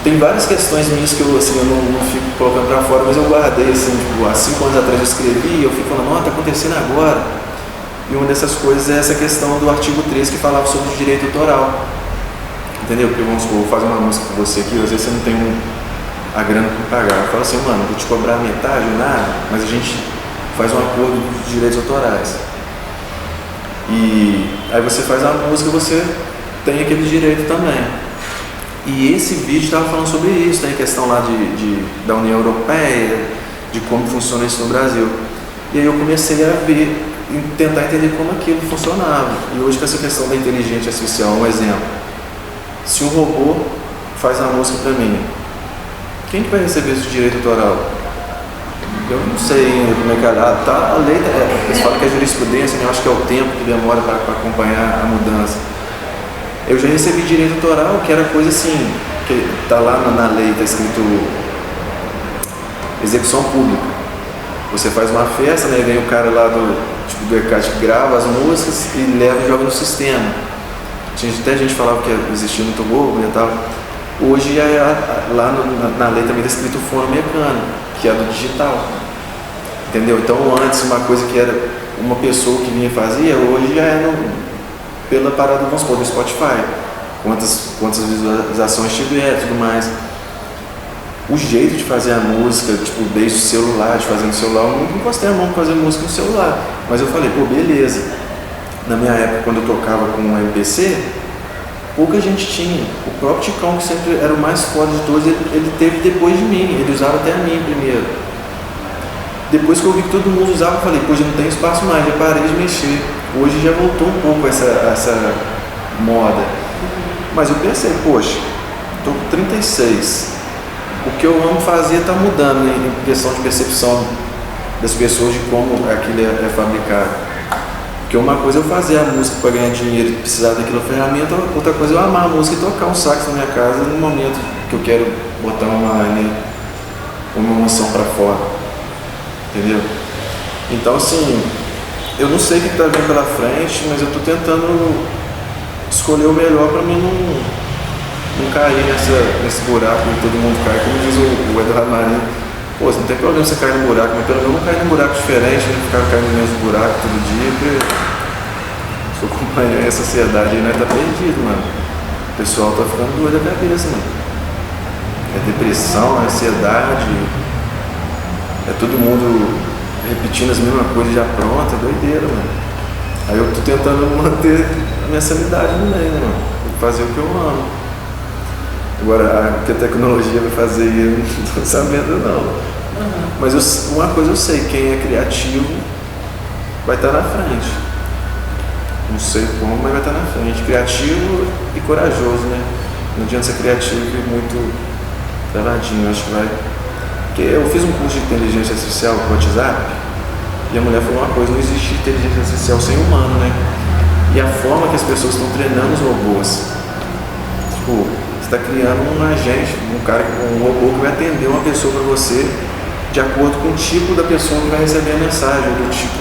Tem várias questões minhas que eu, assim, eu não fico colocando pra fora, mas eu guardei, assim, tipo, há 5 anos atrás eu escrevi e eu fico falando, ó, tá acontecendo agora. E uma dessas coisas é essa questão do artigo 13 que falava sobre o direito autoral. Entendeu? Porque vamos supor, vou fazer uma música com você aqui, às vezes você não tem a grana pra pagar. Eu falo assim, mano, vou te cobrar metade ou nada, mas a gente faz um acordo de direitos autorais. E aí você faz a música, você tem aquele direito também. E esse vídeo estava falando sobre isso, tem a questão lá da União Europeia, de como funciona isso no Brasil. E aí eu comecei a ver, tentar entender como aquilo funcionava. E hoje com essa questão da inteligência artificial, um exemplo. Se um robô faz uma música para mim, quem que vai receber esse direito autoral? Eu não sei ainda como é que tá, a lei, eles falam que é jurisprudência, né? Eu acho que é o tempo que demora para acompanhar a mudança. Eu já recebi direito autoral, que era coisa assim, que tá lá na lei, tá escrito execução pública. Você faz uma festa, né? Vem o cara lá do ECAD que grava as músicas e leva e joga no sistema. Até gente falava que existia no Togo e tal. Hoje lá na lei também está escrito fono mecânico, que é do digital. Entendeu? Então antes uma coisa que era uma pessoa que vinha e fazia, hoje já é pela parada, vamos supor, do Spotify. Quantas visualizações tiver e tudo mais. O jeito de fazer a música, tipo, desde o celular, de fazer no celular, eu nunca encostei a mão para fazer música no celular. Mas eu falei, pô, beleza. Na minha época, quando eu tocava com um MPC, pouca gente tinha. O próprio Ticão, que sempre era o mais foda de todos, ele teve depois de mim, ele usava até a mim primeiro. Depois que eu vi que todo mundo usava, eu falei, pô, já não tem espaço mais, já parei de mexer. Hoje já voltou um pouco essa moda. Mas eu pensei, poxa, tô com 36. O que eu amo fazer está mudando, né, em questão de percepção das pessoas de como aquilo é fabricado. Porque uma coisa é eu fazer a música para ganhar dinheiro e precisar daquela ferramenta, outra coisa é eu amar a música e tocar um sax na minha casa no momento que eu quero botar uma emoção para fora. Entendeu? Então, assim, eu não sei o que está vindo pela frente, mas eu estou tentando escolher o melhor para mim não cair nesse buraco que todo mundo cai. Como diz o Eduardo Marinho, pô, não tem problema você cair no buraco, mas pelo menos não cair num buraco diferente, não ficar caindo no mesmo buraco todo dia, porque se eu acompanhar a sociedade aí, nós tá perdido, mano. O pessoal tá ficando doido da cabeça, mano. É depressão, é ansiedade, é todo mundo repetindo as mesmas coisas já pronta, doideira, mano. Aí eu tô tentando manter a minha sanidade no meio, né, mano? Fazer o que eu amo. Agora, o que a tecnologia vai fazer, eu não tô sabendo, não. Mas uma coisa eu sei, quem é criativo vai estar na frente. Não sei como, mas vai estar na frente. Criativo e corajoso, né? Não adianta ser criativo e muito travadinho, acho que vai. Porque eu fiz um curso de inteligência artificial com o WhatsApp e a mulher falou uma coisa, não existe inteligência artificial sem humano, né? E a forma que as pessoas estão treinando os robôs. Tipo, você está criando um agente, um robô que vai atender uma pessoa para você de acordo com o tipo da pessoa que vai receber a mensagem, do meu tipo,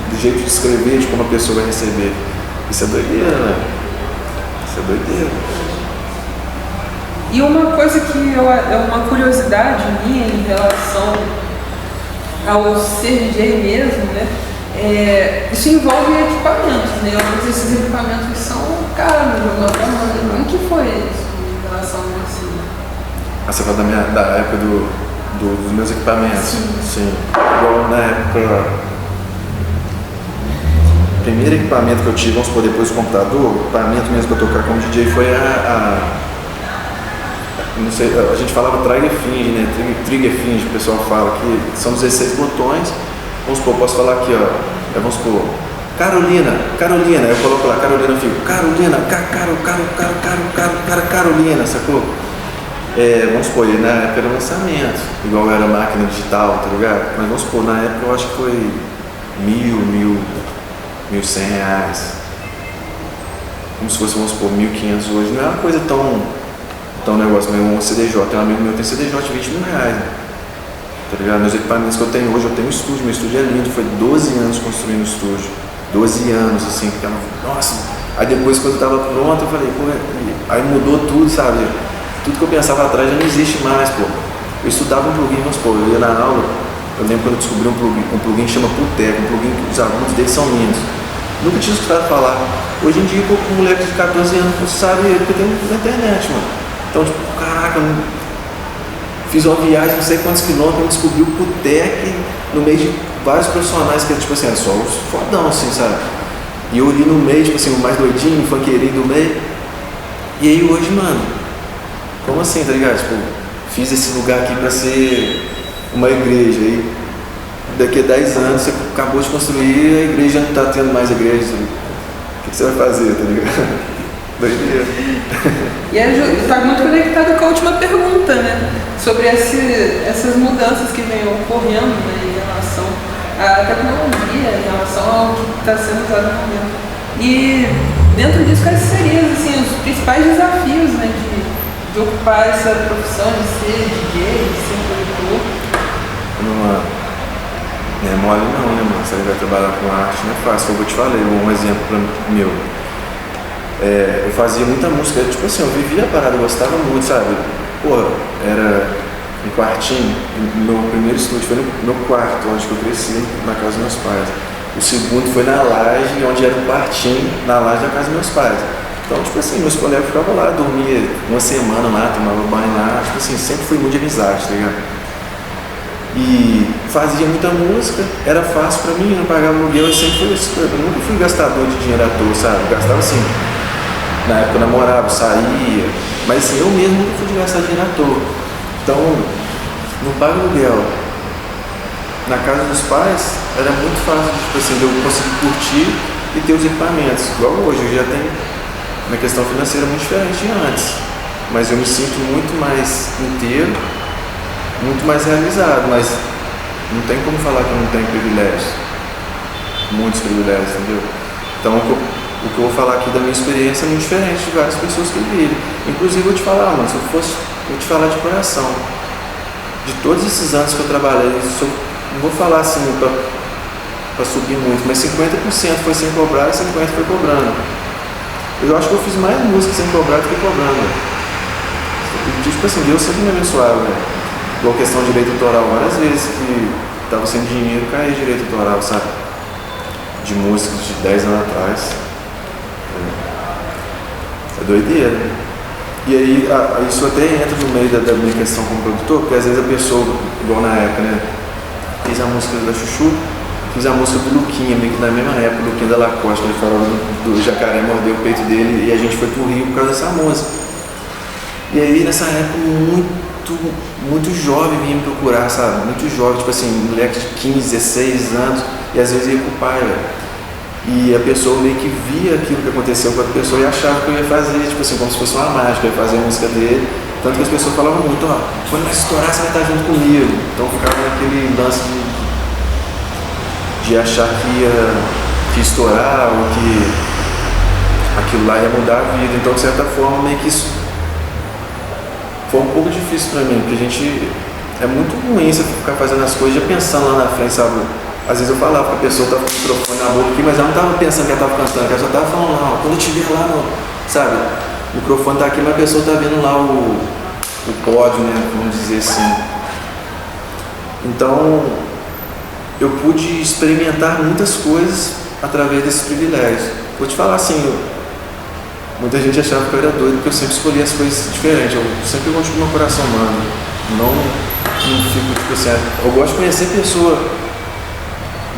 do jeito de escrever, de como a pessoa vai receber. Isso é doideira, né? Isso é doideira. E uma coisa que é uma curiosidade minha em relação ao ser DJ mesmo, né? Isso envolve equipamentos, né? Esses equipamentos são caros, como que foi isso em relação a isso? Você fala da época dos meus equipamentos? Sim. Igual na época. O primeiro equipamento que eu tive, vamos supor, depois do computador, o equipamento mesmo para tocar como DJ foi não sei, a gente falava Trigger Finge, né? Trigger Finge, o pessoal fala que são 16 botões. Vamos supor, posso falar aqui, ó. Vamos supor, Carolina, eu coloco lá, Carolina, eu fico, Carolina, Carolina, sacou? Vamos supor, na época era lançamento, igual era máquina digital, tá ligado? Mas vamos supor, na época eu acho que foi R$1.100. Como se fosse, vamos supor, 1.500 hoje. Não é uma coisa tão negócio, mas um CDJ, tem um amigo meu que tem CDJ de R$20.000, né? Tá ligado? Meus equipamentos que eu tenho hoje, eu tenho um estúdio, meu estúdio é lindo, foi 12 anos construindo o estúdio. 12 anos, assim, nossa. Aí depois, quando eu tava pronto, eu falei, pô, aí mudou tudo, sabe? Tudo que eu pensava atrás já não existe mais, pô. Eu estudava um plugin, mas, pô, eu ia na aula, eu lembro quando eu descobri um plugin que chama Putec, um plugin que os alunos deles são lindos. Nunca tinha escutado falar. Hoje em dia, um moleque de 14 anos, você sabe, porque tem na internet, mano. Então, tipo, caraca, fiz uma viagem, não sei quantos quilômetros, eu descobri o Putec no meio de vários profissionais que, tipo assim, era só os fodão, assim, sabe? E eu ali no meio, tipo assim, o mais doidinho, o funkeirinho do meio. E aí hoje, mano, como assim, tá ligado? Tipo, fiz esse lugar aqui pra ser uma igreja. Aí daqui a 10 anos você acabou de construir, a igreja não tá tendo mais igreja. O que você vai fazer, tá ligado? Doideira. E está muito conectado com a última pergunta, né? Sobre essas mudanças que vêm ocorrendo, né, em relação à tecnologia, em relação ao que está sendo usado no momento. E dentro disso, quais seriam assim, os principais desafios, né, de ocupar essa profissão, de ser DJ, de ser produtor? Não é mole não, né, mano? Você vai trabalhar com arte, não é fácil. Como eu te falei, um exemplo meu. Eu fazia muita música, tipo assim, eu vivia a parada, eu gostava muito, sabe? Porra, era um quartinho, meu primeiro estúdio foi no meu quarto, onde eu cresci, na casa dos meus pais. O segundo foi na laje, onde era um quartinho, na laje da casa dos meus pais. Então, tipo assim, meus colegas ficavam lá, dormia uma semana lá, tomava banho lá, tipo assim, sempre fui muito de amizade, tá ligado? E fazia muita música, era fácil pra mim, não pagava aluguel, eu sempre fui, eu nunca fui gastador de dinheiro à toa, sabe? Eu gastava assim. Na época eu namorava, eu saía, mas assim, eu mesmo nunca fui de gastar dinheiro à toa. Então, não pago aluguel. Na casa dos pais, era muito fácil, tipo assim, de eu conseguir curtir e ter os equipamentos. Igual hoje, eu já tenho uma questão financeira muito diferente de antes. Mas eu me sinto muito mais inteiro, muito mais realizado, mas não tem como falar que eu não tenho privilégios. Muitos privilégios, entendeu? Então, o que eu vou falar aqui da minha experiência é muito diferente de várias pessoas que vivem. Inclusive, eu vou te falar, mano, se eu fosse, eu te falar de coração. De todos esses anos que eu trabalhei, não vou falar assim para subir muito, mas 50% foi sem cobrar e 50% foi cobrando. Eu acho que eu fiz mais música sem cobrar do que cobrando. Tipo assim, Deus sempre me abençoava, né? Igual questão de direito autoral, várias vezes que tava sem dinheiro, caía direito autoral, sabe? De músicos de 10 anos atrás. É doideira. E aí, isso até entra no meio da minha questão como produtor, porque às vezes a pessoa, igual na época, né? Fiz a música da Chuchu, fiz a música do Luquinha, meio que na mesma época, o Luquinha da Lacoste, ele falava do jacaré morder o peito dele, e a gente foi pro Rio por causa dessa música. E aí, nessa época, muito jovem vinha me procurar, sabe? Muito jovem, tipo assim, moleque de 15, 16 anos, e às vezes ia com o pai, velho. E a pessoa meio que via aquilo que aconteceu com a pessoa e achava que eu ia fazer, tipo assim, como se fosse uma mágica, eu ia fazer a música dele. Tanto que as pessoas falavam muito, ó, quando vai estourar você vai estar junto comigo. Então ficava naquele lance de achar que ia estourar ou que aquilo lá ia mudar a vida. Então, de certa forma, meio que isso foi um pouco difícil pra mim, porque a gente, é muito ruim você ficar fazendo as coisas já pensando lá na frente, sabe? Às vezes eu falava que a pessoa estava com o microfone na boca aqui, mas ela não estava pensando que ela estava cantando, que ela só estava falando lá, ó, quando eu estiver lá, no, sabe? O microfone está aqui, mas a pessoa está vendo lá o pódio, né? Vamos dizer assim. Então, eu pude experimentar muitas coisas através desses privilégios. Vou te falar assim, muita gente achava que eu era doido, porque eu sempre escolhi as coisas diferentes. Eu sempre gosto do meu coração humano. Não fico, tipo assim, eu gosto de conhecer a pessoa.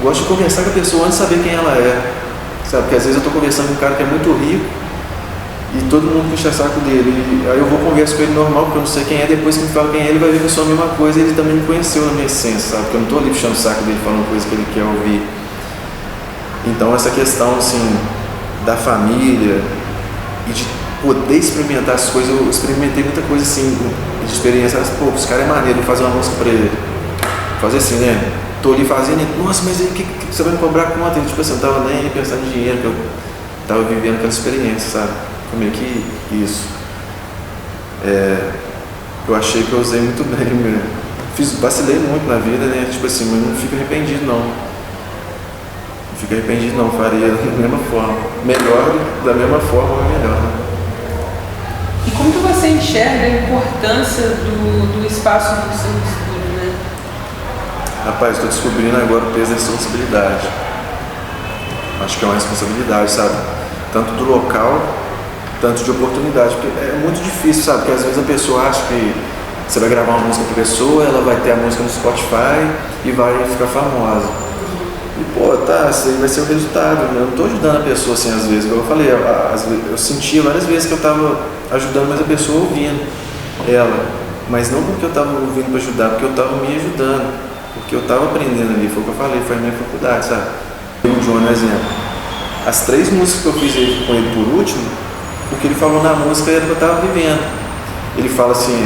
Gosto de conversar com a pessoa antes de saber quem ela é, sabe? Porque às vezes eu estou conversando com um cara que é muito rico e todo mundo puxa saco dele. E aí eu vou conversar com ele normal, porque eu não sei quem é. Depois que me fala quem é, ele vai ver que eu sou a mesma coisa. E ele também me conheceu na minha essência, sabe? Porque eu não estou ali puxando o saco dele falando coisa que ele quer ouvir. Então essa questão, assim, da família e de poder experimentar as coisas, eu experimentei muita coisa, assim, de experiência. Pô, esse cara é maneiro, vou fazer uma música pra ele. Fazer assim, né? Tô ali fazendo, nossa, mas aí que você vai me cobrar quanto? Tipo assim, eu não tava nem pensando em dinheiro, que eu tava vivendo aquela experiência, sabe? Foi meio que isso. Eu achei que eu usei muito bem mesmo. Vacilei muito na vida, né? Tipo assim, mas não fico arrependido não. Não fico arrependido não, faria da mesma forma. Melhor, da mesma forma, ou melhor, né? E como que você enxerga a importância do espaço do seu estúdio? Rapaz, estou descobrindo agora o peso da responsabilidade. Acho que é uma responsabilidade, sabe? Tanto do local, tanto de oportunidade. Porque é muito difícil, sabe? Porque às vezes a pessoa acha que você vai gravar uma música pra pessoa, ela vai ter a música no Spotify e vai ficar famosa. E pô, tá, isso aí vai ser o resultado. Eu não tô ajudando a pessoa assim às vezes. Como eu falei, eu sentia várias vezes que eu tava ajudando, mas a pessoa ouvindo ela. Mas não porque eu tava ouvindo pra ajudar, porque eu tava me ajudando. Porque eu estava aprendendo ali, foi o que eu falei, foi a minha faculdade, sabe? O John, por exemplo, as 3 músicas que eu fiz com ele por último, o que ele falou na música era o que eu estava vivendo. Ele fala assim,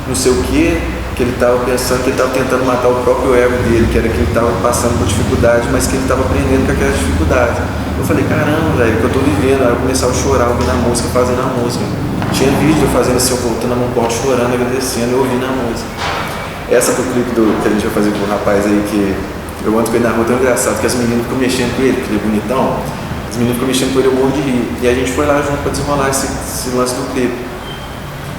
não sei o que ele estava pensando, que ele estava tentando matar o próprio ego dele, que era que ele estava passando por dificuldade, mas que ele estava aprendendo com aquelas dificuldades. Eu falei, caramba, velho, o que eu estou vivendo. Aí eu começava a chorar, ouvindo a música, fazendo a música. Tinha vídeo eu fazendo assim, eu voltando a mão porta, chorando, agradecendo e ouvindo a música. Essa foi o clipe que a gente vai fazer com o rapaz aí, que eu ando com ele na rua, tão engraçado, que as meninas ficam mexendo com ele, porque ele é bonitão, as meninas ficam mexendo com ele, eu morro de rir. E a gente foi lá junto pra desenrolar esse lance do clipe.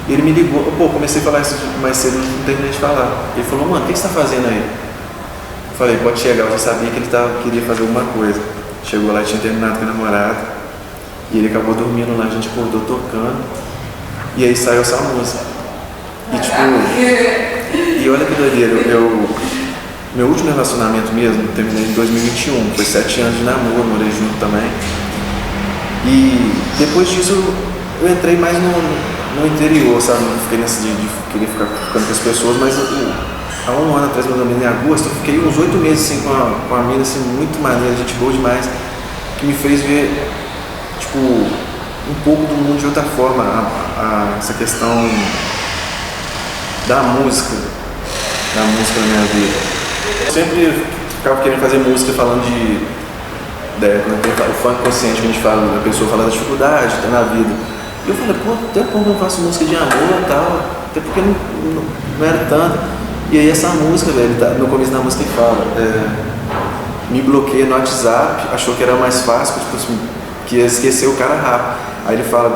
E ele me ligou, pô, comecei a falar isso mais cedo, não terminei de falar. Ele falou, mano, o que você tá fazendo aí? Eu falei, pode chegar, eu já sabia que ele queria fazer alguma coisa. Chegou lá, tinha terminado com a namorada, e ele acabou dormindo lá, a gente acordou tocando, e aí saiu essa música. E tipo, e olha que doideira, meu último relacionamento mesmo, terminei em 2021, foi 7 anos de namoro, morei junto também. E depois disso eu entrei mais no interior, sabe? Não fiquei nessa de querer ficar ficando com as pessoas, mas há um ano atrás, mais ou menos em agosto, eu fiquei uns 8 meses assim, com a mina assim, muito maneira, gente boa demais, que me fez ver tipo, um pouco do mundo de outra forma, essa questão da música na minha vida. Eu sempre ficava querendo fazer música falando o funk consciente, que a gente fala, a pessoa fala da dificuldade que tá na vida. E eu falei, pô, até quando eu faço música de amor e tal, até porque não era tanto. E aí essa música, velho, no começo da música ele fala, me bloqueia no WhatsApp, achou que era mais fácil, tipo assim, que ia esquecer o cara rápido. Aí ele fala,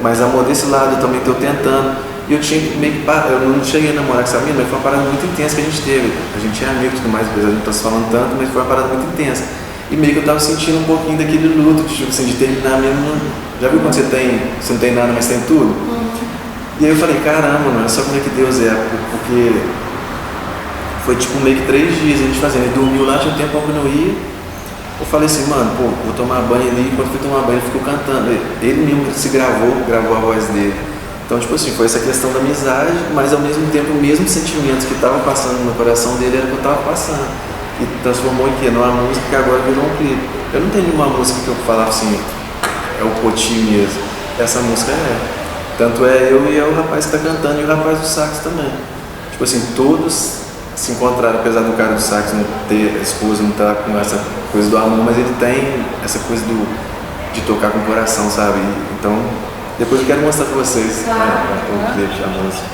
mas amor, desse lado eu também tô tentando. E eu tinha meio que eu não cheguei a namorar com essa menina, mas foi uma parada muito intensa que a gente teve. A gente é amigo e tudo mais, a gente tá se falando tanto, mas foi uma parada muito intensa. E meio que eu tava sentindo um pouquinho daquele luto, tipo assim, de terminar mesmo. Já viu quando você não tem nada, mas tem tudo? E aí eu falei, caramba, mano, olha só como é que Deus é, porque foi tipo meio que 3 dias a gente fazendo. Ele dormiu lá, tinha um tempo que eu não ia. Eu falei assim, mano, pô, vou tomar banho ali. Quando fui tomar banho, ele ficou cantando. Ele mesmo se gravou a voz dele. Então, tipo assim, foi essa questão da amizade, mas ao mesmo tempo, o mesmo sentimento que estava passando no coração dele era o que eu estava passando. E transformou em quê? Numa música que agora virou um clipe. Eu não tenho nenhuma música que eu falava assim, é o Poti mesmo. Essa música é. Tanto é eu e é o rapaz que está cantando e o rapaz do sax também. Tipo assim, todos se encontraram, apesar do cara do sax não ter a esposa, não estar com essa coisa do amor, mas ele tem essa coisa de tocar com o coração, sabe? Então, depois eu quero mostrar pra vocês o clipe, a música.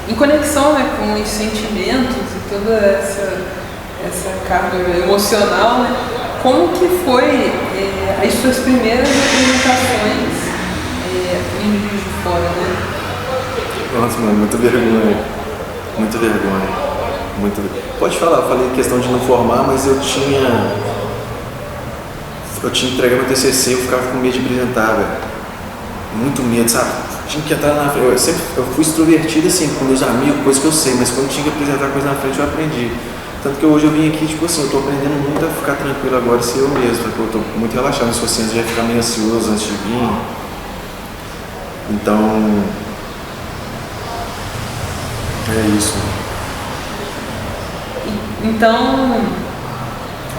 Em conexão, né, com os sentimentos e toda essa carga emocional, né, como que foi as suas primeiras apresentações em Juiz de Fora, né? Nossa, mano, muita vergonha. Pode falar, eu falei questão de não formar, mas eu tinha entregado meu TCC, eu ficava com medo de apresentar, velho. Muito medo, sabe? Tinha que entrar na frente. Eu fui extrovertido assim, com meus amigos, coisa que eu sei, mas quando tinha que apresentar coisa na frente eu aprendi. Tanto que hoje eu vim aqui, tipo assim, eu tô aprendendo muito a ficar tranquilo agora e ser eu mesmo, porque eu tô muito relaxado, se fosse antes, já ia ficar meio ansioso antes de vir. Então, é isso. Então,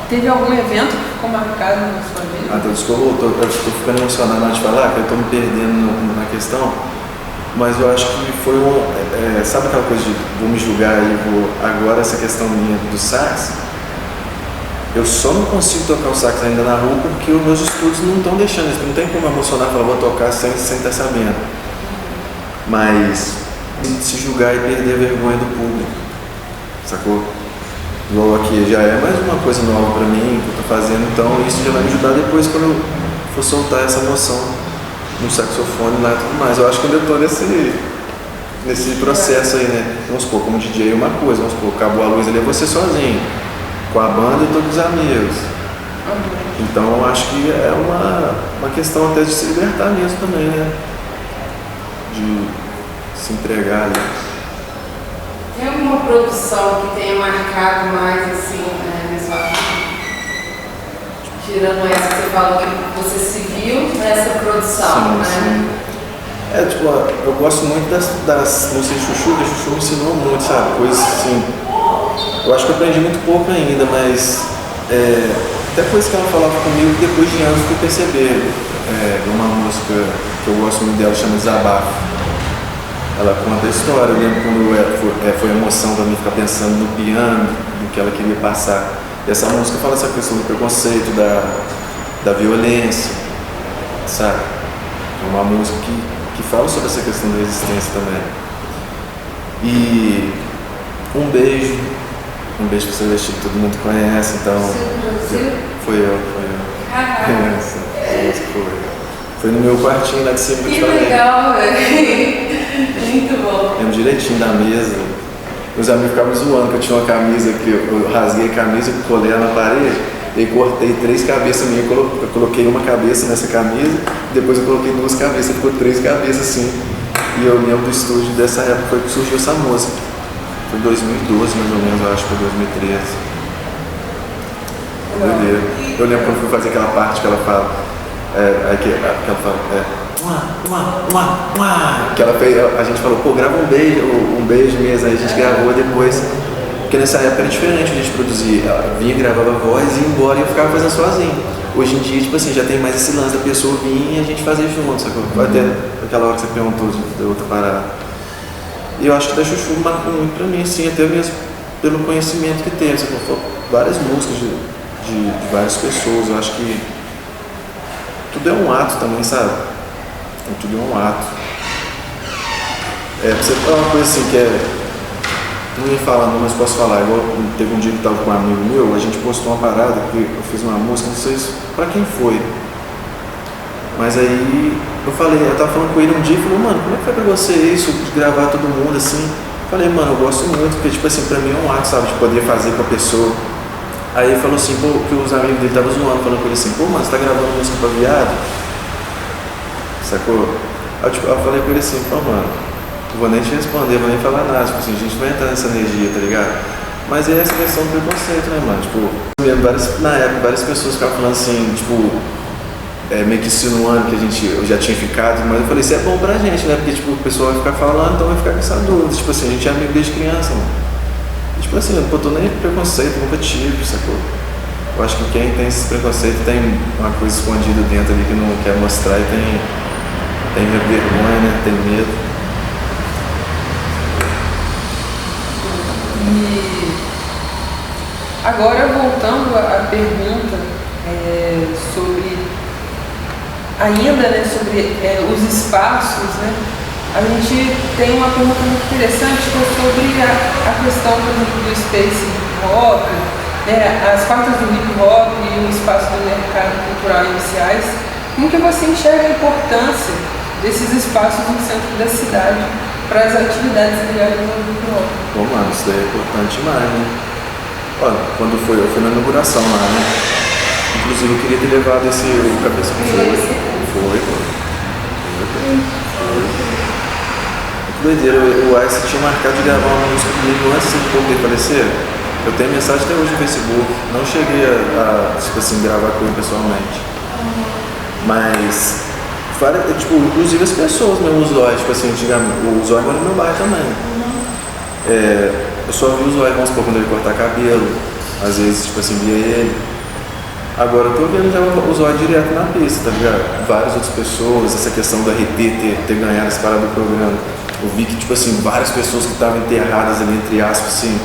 teve algum evento que ficou marcado na sua vida? Desculpa, eu estou ficando emocionado na hora de falar, que eu estou me perdendo na questão, mas eu acho que foi sabe aquela coisa de vou me julgar e vou. Agora, essa questão minha do sax, eu só não consigo tocar o sax ainda na rua porque os meus estudos não estão deixando isso, não tem como emocionar e falar, vou tocar sem estar sabendo. Mas se julgar e perder a vergonha do público, sacou? Igual aqui já é mais uma coisa nova pra mim que eu tô fazendo, então isso já vai me ajudar depois quando eu for soltar essa emoção no saxofone lá e tudo mais. Eu acho que ainda tô nesse processo aí, né? Vamos supor, como DJ é uma coisa, vamos supor, acabou a luz ali é você sozinho. Com a banda eu tô com os amigos. Então eu acho que é uma questão até de se libertar mesmo também, né? De se entregar ali. Tem alguma produção que tenha marcado mais assim, na sua vida? Tirando essa que você falou que você se viu nessa produção, sim, né? Sim. Tipo, eu gosto muito das músicas de Chuchu, que a Chuchu me ensinou muito, sabe? Coisas assim. Eu acho que eu aprendi muito pouco ainda, mas até coisa que ela falava comigo depois de anos que eu percebi. Uma música que eu gosto muito dela, chama Desabafo. Ela conta a história. Eu lembro quando foi emoção pra mim ficar pensando no piano, do que ela queria passar. E essa música fala essa questão do preconceito, da violência, sabe? É uma música que fala sobre essa questão da resistência também. E um beijo pra você vestir que todo mundo conhece, então. Foi eu. Essa música foi no meu quartinho lá de cima que eu te falei. Que legal, velho. Muito bom. Lembro direitinho da mesa. Meus amigos ficavam zoando que eu tinha uma camisa que eu rasguei a camisa, colei ela na parede, e aí cortei 3 cabeças minhas, eu coloquei uma cabeça nessa camisa, depois eu coloquei 2 cabeças, ficou 3 cabeças assim. E eu lembro do estúdio dessa época, foi que surgiu essa música. Foi 2012 mais ou menos, eu acho que foi 2013. Doideira. Eu lembro quando fui fazer aquela parte que ela fala, que ela fala, que ela fez, a gente falou, pô, grava um beijo mesmo, aí a gente gravou depois. Porque nessa época era diferente, a gente produzia, ela vinha, gravava a voz, ia embora e eu ficava fazendo sozinho. Hoje em dia, tipo assim, já tem mais esse lance da pessoa vir e a gente fazer junto, sacou? Até aquela hora que você perguntou de outra parada. E eu acho que da Chuchu marcou muito pra mim, assim, até mesmo pelo conhecimento que teve, sacou? Várias músicas de várias pessoas, eu acho que tudo é um ato também, sabe? Tudo é um ato. Pra você falar uma coisa assim que não ia falar não, mas posso falar. Igual teve um dia que tava com um amigo meu, a gente postou uma parada, que eu fiz uma música, não sei pra quem foi. Mas aí eu tava falando com ele um dia e falou, mano, como é que foi pra você isso, de gravar todo mundo assim? Eu falei, mano, eu gosto muito, porque tipo assim, pra mim é um ato, sabe, de poder fazer com a pessoa. Aí ele falou assim, pô, que os amigos dele estavam zoando, falando com ele assim, pô, mano, você tá gravando música pra viado? Sacou? Aí eu falei com ele assim, pô, mano, não vou nem te responder, vou nem falar nada, tipo assim, a gente vai entrar nessa energia, tá ligado? Mas é essa questão do preconceito, né, mano? Tipo, na época, várias pessoas ficavam falando assim, tipo, meio que insinuando que eu já tinha ficado, mas eu falei, isso é bom pra gente, né? Porque, tipo, o pessoal vai ficar falando, então vai ficar com essa dúvida. Tipo assim, a gente é amigo desde criança, mano. E, tipo assim, eu não tô nem preconceito, nunca tive, sacou? Eu acho que quem tem esse preconceito tem uma coisa escondida dentro ali que não quer mostrar e tem vergonha, né? Tem medo. E agora voltando à pergunta sobre ainda, né, sobre os espaços, né, a gente tem uma pergunta muito interessante que é sobre a questão, por exemplo, do space hip hop, né, as quartas do hip hop e o espaço do mercado cultural iniciais. Como que você enxerga a importância desses espaços no centro da cidade para as atividades ligadas ao hip hop? Pô, mano, isso daí é importante demais, né? Olha, quando eu fui na inauguração lá, né? Inclusive eu queria ter levado esse cabeça com foi. Que doideira, o Ice tinha marcado de gravar uma música comigo antes de falecer. Eu tenho mensagem até hoje no Facebook, não cheguei a tipo assim, gravar com ele pessoalmente. Mas, tipo, inclusive as pessoas mesmo, o Zóio, tipo assim, o Zóio mora no meu bairro também. Eu só vi o Zóio, vamos supor, quando ele cortar cabelo, às vezes, tipo assim, via ele. Agora eu tô vendo já o Zóio direto na pista, tá ligado? Várias outras pessoas, essa questão do RT ter ganhado essa parada do programa. Eu vi que, tipo assim, várias pessoas que estavam enterradas ali, entre aspas, assim,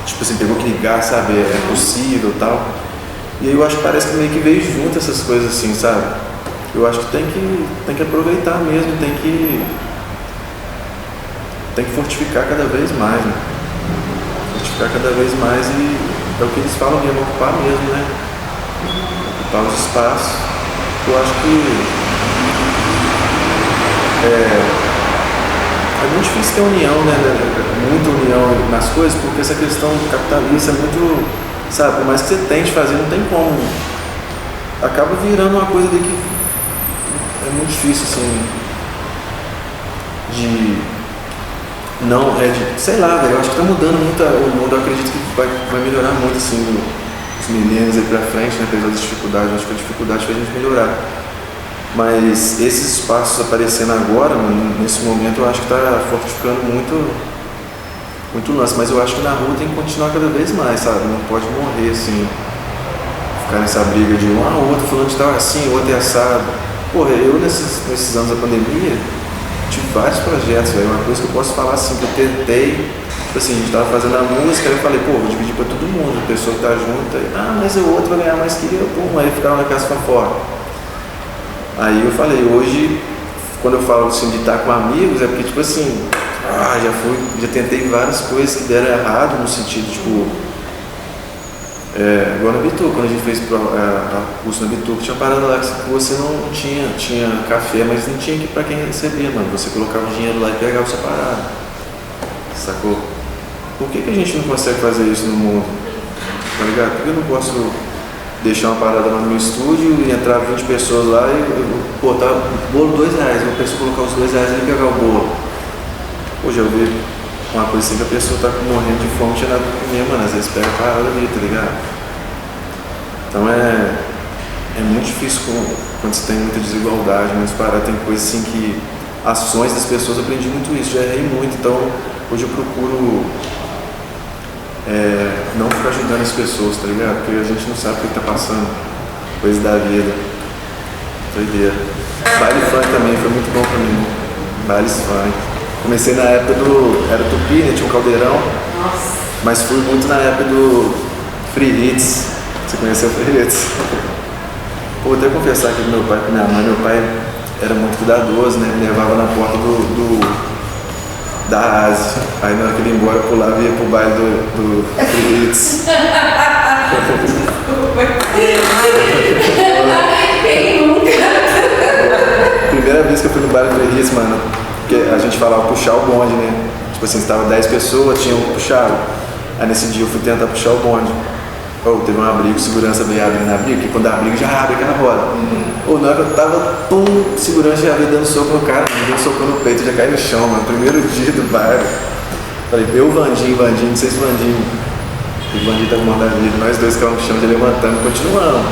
tipo assim, pegou que ligar, sabe? É possível e tal. E aí eu acho que parece que meio que veio junto essas coisas assim, sabe? Eu acho que tem que aproveitar mesmo, tem que fortificar cada vez mais, né? Fortificar cada vez mais e é o que eles falam mesmo, ocupar mesmo, né? Ocupar os espaços. Eu acho que é muito difícil ter união, né? Muita união nas coisas, porque essa questão capitalista é muito, sabe, por mais que você tente fazer, não tem como. Acaba virando uma coisa de que é muito difícil, assim, sei lá, velho, eu acho que tá mudando muito o mundo, eu acredito que vai melhorar muito, assim, os meninos aí pra frente, né, apesar das dificuldades, eu acho que a dificuldade faz a gente melhorar. Mas esses espaços aparecendo agora, nesse momento, eu acho que tá fortificando muito o lance, mas eu acho que na rua tem que continuar cada vez mais, sabe, não pode morrer, assim, ficar nessa briga de um outro falando de tal assim, o outro é assado. Porra, eu nesses anos da pandemia tive vários projetos, velho. Uma coisa que eu posso falar assim, que eu tentei, tipo assim, a gente tava fazendo a música, aí eu falei, pô, vou dividir pra todo mundo, a pessoa que tá junto, aí, mas o outro vai ganhar mais que eu, pum, aí ficava na casa pra fora. Aí eu falei, hoje, quando eu falo assim de estar com amigos, é porque tipo assim, já tentei várias coisas que deram errado, no sentido, tipo, igual na Bituca, quando a gente fez curso na Bituca, tinha parada lá que você não tinha café, mas não tinha pra quem recebia, mano. Você colocava o dinheiro lá e pegava separado. Sacou? Por que a gente não consegue fazer isso no mundo? Tá ligado? Por que eu não posso deixar uma parada lá no meu estúdio e entrar 20 pessoas lá e botar bolo R$2, uma pessoa colocar os R$2 e pegar o bolo? Hoje eu vi uma coisa assim que a pessoa tá morrendo de fome, tinha nada pra comer, mano, às vezes pega a parada ali, tá ligado? Então é muito difícil quando você tem muita desigualdade, muitas paradas, tem coisas assim que ações das pessoas, eu aprendi muito isso, já errei muito, então hoje eu procuro não ficar ajudando as pessoas, tá ligado? Porque a gente não sabe o que tá passando, coisa da vida, doideira. Baile funk também foi muito bom pra mim, bailes funk. Comecei na época era Tupi, né? Tinha um caldeirão. Nossa. Mas fui muito na época do Free Hits. Você conheceu o Free Hits? Vou até confessar aqui com meu pai, com minha mãe. Meu pai era muito cuidadoso, né? Me levava na porta da Ásia. Aí na hora que ele ia embora, eu pulava e ia pro baile do Free Hits. Quem nunca? Primeira vez que eu fui no baile do Free Hits, mano, porque a gente falava puxar o bonde, né? Tipo assim, estava 10 pessoas, tinha um puxado. Aí nesse dia eu fui tentar puxar o bonde. Teve um abrigo, segurança veio abrindo na abrigo, que quando abrigo já abre aquela roda. Na hora que eu tava, segurança já veio dando soco no cara, me deu soco no peito, já caiu no chão, mano. Primeiro dia do baile. Falei, eu, Vandinho, não sei se o Vandinho tá com vontade de vir, nós dois ficamos no chão, já levantando, continuando.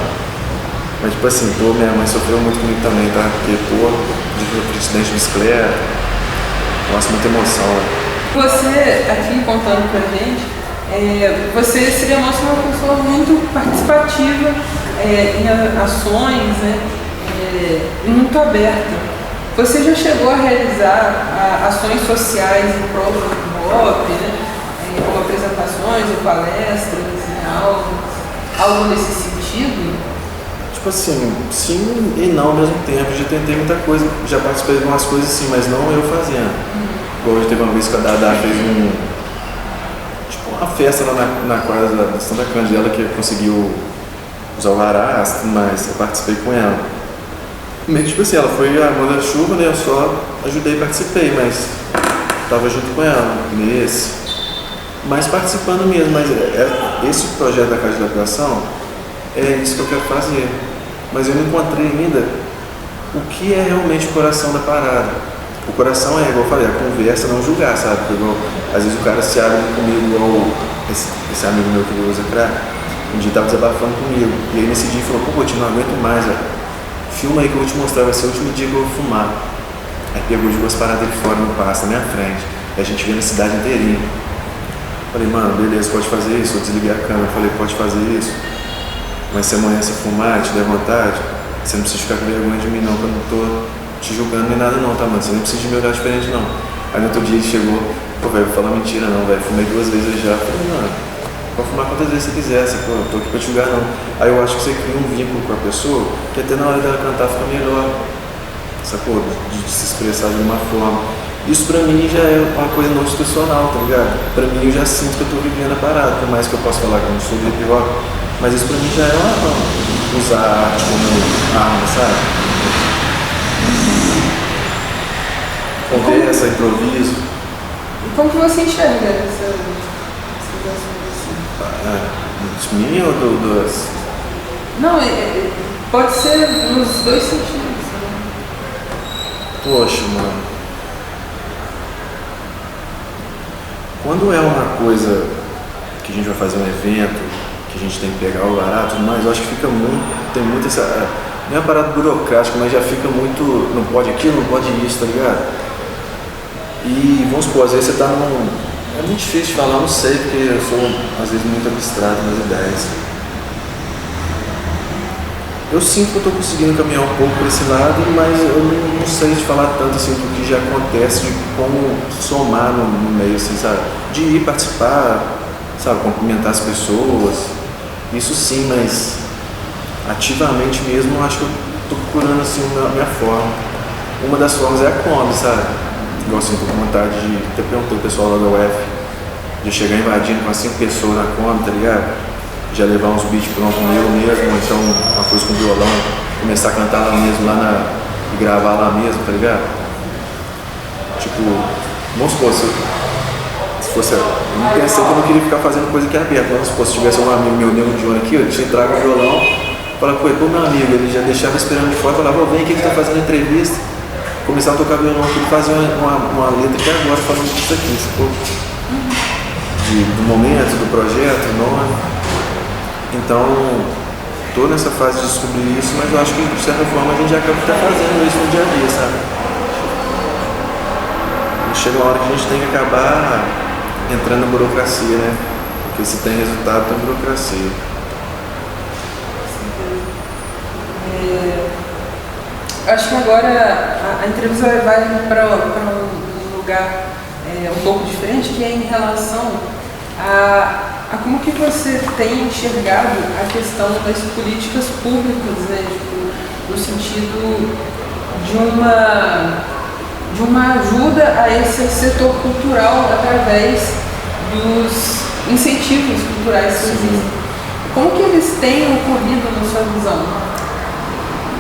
Mas tipo assim, minha mãe sofreu muito comigo também, tá? Porque, de acidente de bicicleta, nossa, muita emoção, né? Você, aqui contando pra gente, você se demonstra uma pessoa muito participativa em ações, né? E muito aberta. Você já chegou a realizar ações sociais em prol do MOP, né? Como apresentações ou palestras, algo nesse sentido? Tipo assim, sim e não ao mesmo tempo. Já tentei muita coisa, já participei de algumas coisas assim, mas não eu fazendo. Hoje teve uma vez que a Dada fez uma festa lá na quadra da Santa Cândida, que conseguiu usar o varás, mas eu participei com ela. Meio que tipo assim, ela foi a manda-chuva, né? Eu só ajudei e participei, mas tava junto com ela nesse. Mas participando mesmo, mas esse projeto da Casa de Lapidação é isso que eu quero fazer. Mas eu não encontrei ainda o que é realmente o coração da parada. O coração é, igual eu falei, a conversa, não julgar, sabe? Porque às vezes o cara se abre comigo, igual esse amigo meu que usa crack, um dia tava desabafando comigo. E aí nesse dia falou, pô, não aguento mais, velho. Filma aí que eu vou te mostrar, vai ser o último dia que eu vou fumar. Aí pegou, jogou as paradas dele fora no pasto, na minha frente. E a gente vê na cidade inteirinha. Falei, mano, beleza, pode fazer isso. Eu desliguei a câmera, falei, pode fazer isso. Mas se amanhã você fumar, te der vontade, você não precisa ficar com vergonha de mim não, que eu não tô te julgando nem nada não, tá, mano? Você nem precisa de me olhar diferente não. Aí no outro dia ele chegou, velho, vou falar mentira não, velho, fumei 2 vezes já. Falei, mano, pode fumar quantas vezes você quiser, eu tô aqui pra te julgar não. Aí eu acho que você cria um vínculo com a pessoa, que até na hora dela cantar fica melhor, sacou? De se expressar de uma forma. Isso pra mim já é uma coisa não institucional, tá ligado? Pra mim eu já sinto que eu tô vivendo a parada, por mais que eu possa falar que eu não sou do hip hop, mas isso pra mim já é usar a arte como arma, sabe? Conversa, improviso. E como que você enxerga essas ações assim? Minha ou das? Não, pode ser nos dois sentidos. Né? Poxa, mano. Quando é uma coisa que a gente vai fazer um evento, que a gente tem que pegar o barato, mas eu acho que fica muito, tem muito essa, não é uma parada burocrática, mas já fica muito, não pode aquilo, não pode isso, tá ligado? E vamos supor, às vezes você tá é muito difícil de falar, não sei, porque eu sou às vezes muito abstrato nas ideias. Eu sinto que eu tô conseguindo caminhar um pouco por esse lado, mas eu não sei de falar tanto assim do que já acontece, de como somar no meio, assim, sabe? De ir participar, sabe, cumprimentar as pessoas, isso sim, mas ativamente mesmo eu acho que eu tô procurando assim a minha forma. Uma das formas é a Kombi, sabe? Igual assim, tô com vontade de, até perguntei o pessoal lá da UF, de chegar invadindo com 5 pessoas na Kombi, tá ligado? Já levar uns beats prontos eu mesmo, ou então uma coisa com violão, começar a cantar lá mesmo, e gravar lá mesmo, tá ligado? Tipo, vamos supor, se fosse. Eu não pensei que eu não queria ficar fazendo coisa aqui aberta, vamos supor, se tivesse um amigo meu, Nego Johnny aqui, ele tinha trago o violão, falava, pô, meu amigo, ele já deixava esperando de fora, falava, vem aqui que tá fazendo entrevista, começava a tocar violão aqui, ele fazia uma letra que agora falando disso aqui, sacou? Do momento, do projeto, nome. Então, tô nessa fase de descobrir isso, mas eu acho que de certa forma a gente acaba até fazendo isso no dia a dia, sabe? E chega uma hora que a gente tem que acabar entrando na burocracia, né? Porque se tem resultado, tem burocracia. Acho que agora a entrevista vai para um lugar um pouco diferente, que é em relação a como que você tem enxergado a questão das políticas públicas, né, tipo, no sentido de uma ajuda a esse setor cultural através dos incentivos culturais que existem. Como que eles têm ocorrido na sua visão?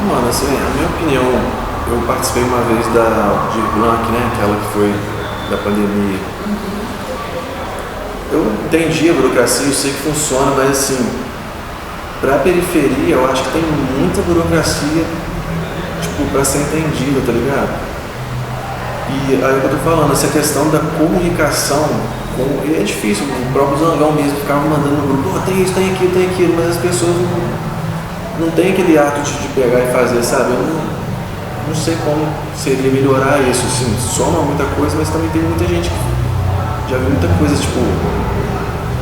Mano, assim, a minha opinião, eu participei uma vez da Aldir Blanc, né, aquela que foi da pandemia. Eu entendi a burocracia, eu sei que funciona, mas assim, pra periferia eu acho que tem muita burocracia, tipo, pra ser entendida, tá ligado? E aí eu tô falando, essa questão da comunicação, é difícil, o próprio Zangão mesmo ficava mandando no grupo, pô, tem isso, tem aquilo, mas as pessoas não tem aquele ato de pegar e fazer, sabe? Eu não sei como seria melhorar isso, assim, soma muita coisa, mas também tem muita gente que já viu muita coisa, tipo,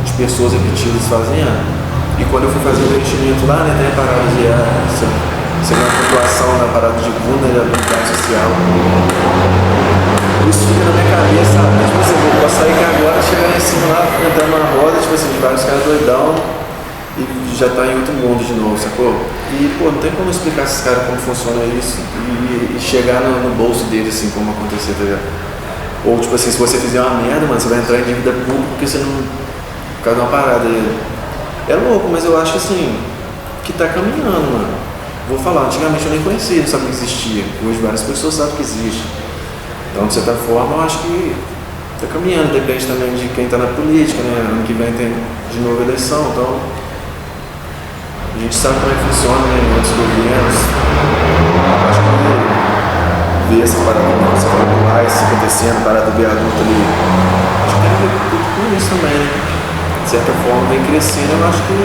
de pessoas repetidas fazendo. E quando eu fui fazer o investimento lá, né, tem a parada de segunda pontuação na parada de vulnerabilidade social. Isso fica na minha cabeça, sabe? Tipo assim, eu posso sair que agora, chegar em cima lá, entrar numa roda, tipo assim, de vários caras doidão, e já tá em outro mundo de novo, sacou? E, pô, não tem como explicar esses caras como funciona isso e chegar no bolso deles, assim, como acontecer, tá ligado? Ou, tipo assim, se você fizer uma merda, mano, você vai entrar em dívida pública porque você não... por causa de uma parada. É louco, mas eu acho, assim, que tá caminhando, mano. Vou falar, antigamente eu nem conhecia, não sabia que existia. Hoje várias pessoas sabem que existe. Então, de certa forma, eu acho que tá caminhando. Depende também de quem tá na política, né? Ano que vem tem de novo eleição, então... a gente sabe como é que funciona, né, em outros governos. Acho que ver essa parada você falando do ICE acontecendo, parada do viaduto ali. Acho que tem a ver com isso também, né? De certa forma vem crescendo, eu acho que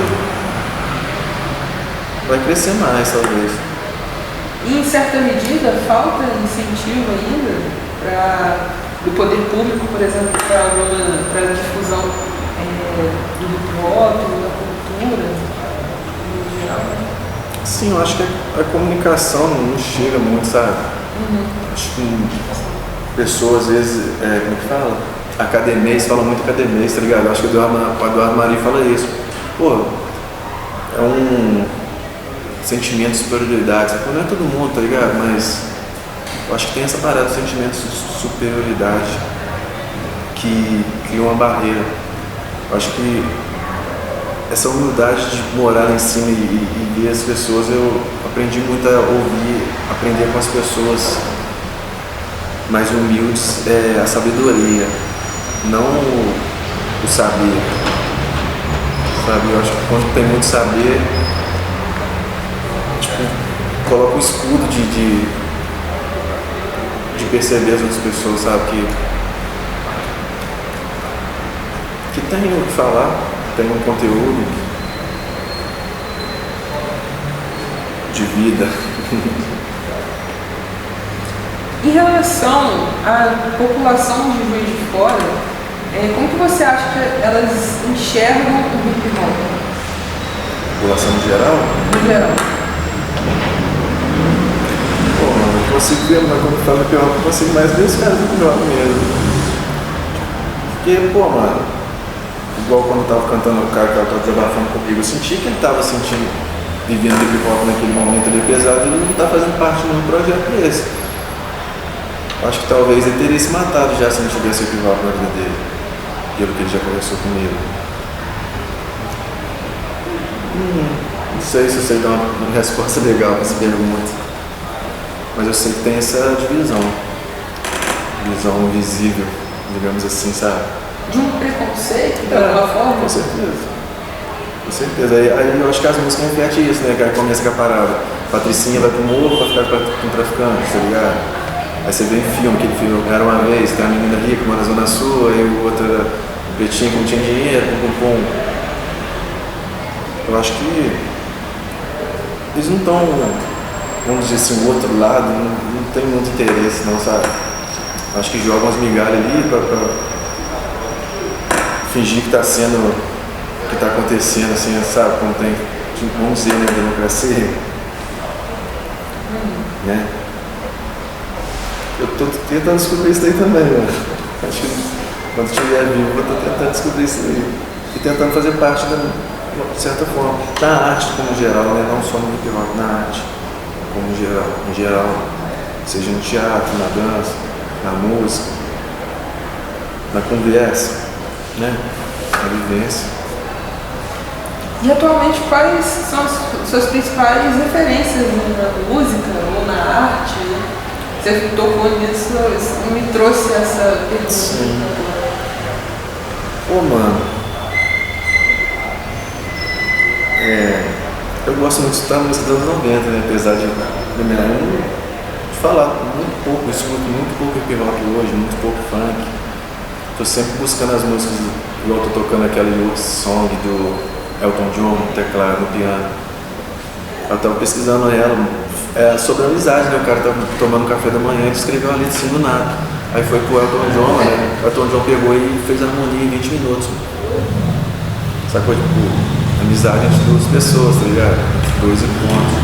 vai crescer mais, talvez. E em certa medida falta incentivo ainda do poder público, por exemplo, para a difusão do hip hop, da cultura. Sim, eu acho que a comunicação não chega muito, sabe? Acho que pessoas, às vezes, como é que fala? Academês, falam muito academês, tá ligado? Eu acho que o Eduardo Maria fala isso. Pô, é um sentimento de superioridade, sabe? Não é todo mundo, tá ligado? Mas eu acho que tem essa parada de sentimento de superioridade que cria uma barreira. Eu acho que essa humildade de morar lá em cima e ver as pessoas, eu aprendi muito a ouvir, aprender com as pessoas mais humildes, a sabedoria, não o saber. Sabe? Eu acho que quando tem muito saber, tipo, coloca um escudo de perceber as outras pessoas, sabe? Que tem o que falar. Tem um conteúdo de vida. Em relação à população de Juiz de Fora, como que você acha que elas enxergam o hip hop? População em geral? No geral. Pô, mano, eu consigo ver, mas quando falo hip hop, eu consigo mais ver os caras do hip hop mesmo. Porque, pô, mano, igual quando eu tava cantando o cara que tava desabafando comigo, eu senti que ele tava vivendo hip hop naquele momento ali, apesar de ele não tá fazendo parte de um projeto desse. Acho que talvez ele teria se matado já se não tivesse hip hop na vida dele, pelo que ele já conversou comigo. Não sei se eu sei dar uma resposta legal para essa pergunta, mas eu sei que tem essa divisão visível, digamos assim, sabe? De um preconceito, de alguma forma? Com certeza. Com certeza. Aí eu acho que as músicas refletem isso, né? Que aí começa com a parada. Patricinha vai pro morro pra ficar com traficante, tá ligado? Aí você vê em filme, aquele filme Era Uma Vez, tem a menina rica, mora na Zona Sul, aí o outro era o pretinho que não tinha dinheiro, pum. Eu acho que eles não estão, vamos dizer assim, o outro lado, não tem muito interesse não, sabe? Acho que jogam umas migalhas ali pra fingir que tá sendo, que tá acontecendo, assim, sabe? Como tem, vamos dizer, né, democracia, né? Eu tô tentando descobrir isso aí também, mano. Acho que quando estiver vivo eu tô tentando descobrir isso aí. E tentando fazer parte de certa forma, da arte como geral, né? Não só no hip hop, na arte como geral, em geral, seja no teatro, na dança, na música, na conversa, né? Na vivência. E atualmente quais são as suas principais referências na música ou na arte? Né? Você tocou nisso, me trouxe essa pergunta. Sim. Pô, mano, eu gosto muito de escutar música dos anos 90, né? Apesar de falar muito pouco, eu escuto muito pouco hip hop hoje, muito pouco funk. Tô sempre buscando as músicas, igual tô tocando aquela Youth Song do Elton John, no teclado, no piano. Eu tava pesquisando ela sobre amizade, né? O cara tava tomando café da manhã e escreveu a letra assim do nada. Aí foi pro Elton John, né? O Elton John pegou e fez a harmonia em 20 minutos. Sacou? Tipo, amizade entre duas pessoas, tá ligado? Entre dois encontros.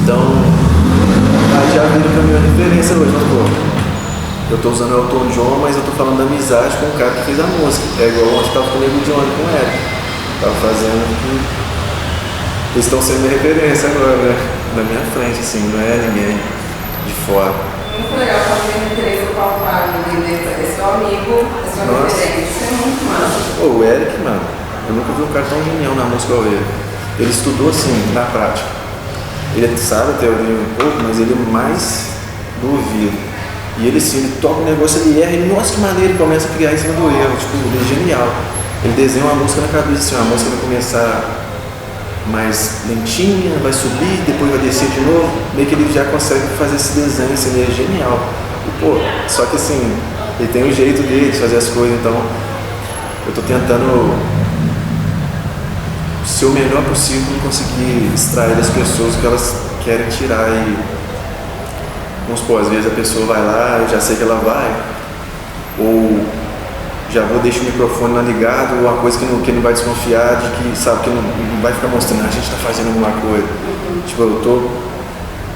Então, aí já vira pra minha referência hoje, mas pô, eu tô usando o Elton John, mas eu tô falando da amizade com o cara que fez a música. É igual ontem tava com o Nego Johnny, com o Eric. Tava fazendo que eles estão sendo minha referência agora, né? Na minha frente, assim, não é ninguém de fora. Muito legal fazer referência palpável desse seu amigo, da sua referência. Isso é muito massa. Pô, o Eric, mano, eu nunca vi um cara tão genial na música igual ele. Ele estudou assim, na prática. Ele sabe a teoria um pouco, mas ele é mais do ouvido. E ele sim, ele toca um negócio, ele erra, e nossa, que maneira, ele começa a criar em cima do erro. Tipo, ele é genial. Ele desenha uma música na cabeça, assim, a música vai começar mais lentinha, vai subir, depois vai descer de novo, meio que ele já consegue fazer esse desenho, assim, ele é genial. E, pô, só que assim, ele tem um jeito dele de fazer as coisas, então eu tô tentando ser o melhor possível para conseguir extrair das pessoas o que elas querem tirar e, vamos supor, às vezes a pessoa vai lá, eu já sei que ela vai, ou já vou deixar o microfone ligado, ou uma coisa que não vai desconfiar, de que sabe que não vai ficar mostrando, a gente está fazendo alguma coisa. Tipo, eu tô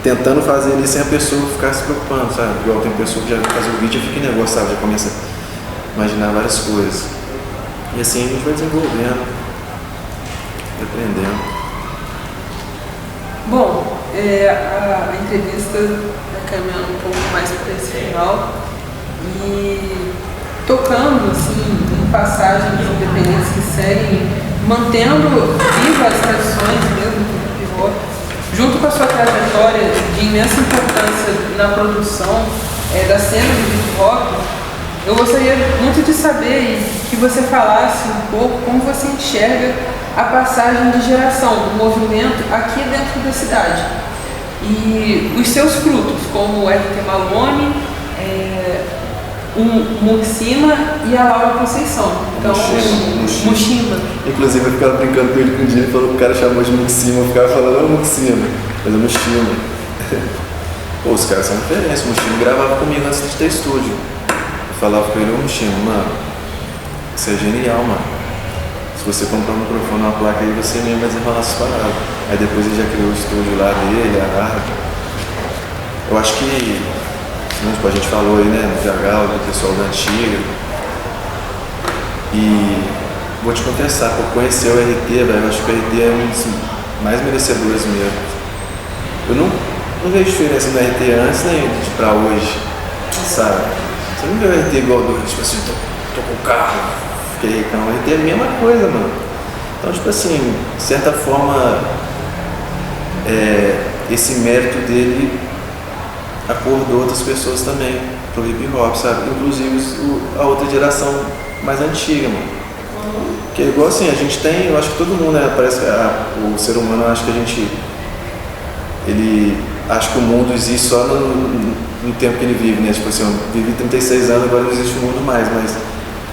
tentando fazer ali sem a pessoa ficar se preocupando, sabe? Igual tem pessoa que já vai fazer o vídeo e fica em negócio, sabe? Já começa a imaginar várias coisas. E assim a gente vai desenvolvendo, aprendendo. Bom, a entrevista está caminhando um pouco mais para esse final e tocando assim, em passagens independentes que seguem, mantendo vivas as tradições mesmo do hip hop, junto com a sua trajetória de imensa importância na produção da cena do hip hop, eu gostaria muito de saber e que você falasse um pouco como você enxerga a passagem de geração do movimento aqui dentro da cidade e os seus frutos, como o RT Malone, o Muxima e a Laura Conceição. Então, Muxima. Inclusive eu ficava brincando com ele um dia, ele falou que o cara chamou de Muxima, eu ficava falando, não, Muxima, mas é Muxima. Pô, os caras são diferentes, o Muxima gravava comigo antes de ter estúdio. Eu falava com ele, ô Muxima, mano, isso é genial, mano. Se você comprar um microfone, uma placa aí, você mesmo vai desenrolar essas paradas. Aí depois ele já criou o estúdio lá dele, a rádio. Eu acho que, como a gente falou aí, né, no Jagal, do pessoal da antiga. E vou te confessar, por conhecer o RT, velho, eu acho que o RT é um dos mais merecedores mesmo. Eu não vejo diferença no RT antes nem de pra hoje, sabe? Você não vê o RT igual do, tipo assim, tô com o carro, fiquei ricão. O RT é a mesma coisa, mano. Então, tipo assim, de certa forma, esse mérito dele acordou outras pessoas também pro hip hop, sabe? Inclusive a outra geração mais antiga, mano. Que é igual assim, a gente tem, eu acho que todo mundo, né? Parece que o ser humano, eu acho que ele acha que o mundo existe só no tempo que ele vive, né? Tipo assim, eu vivi 36 anos, agora não existe o mundo mais, mas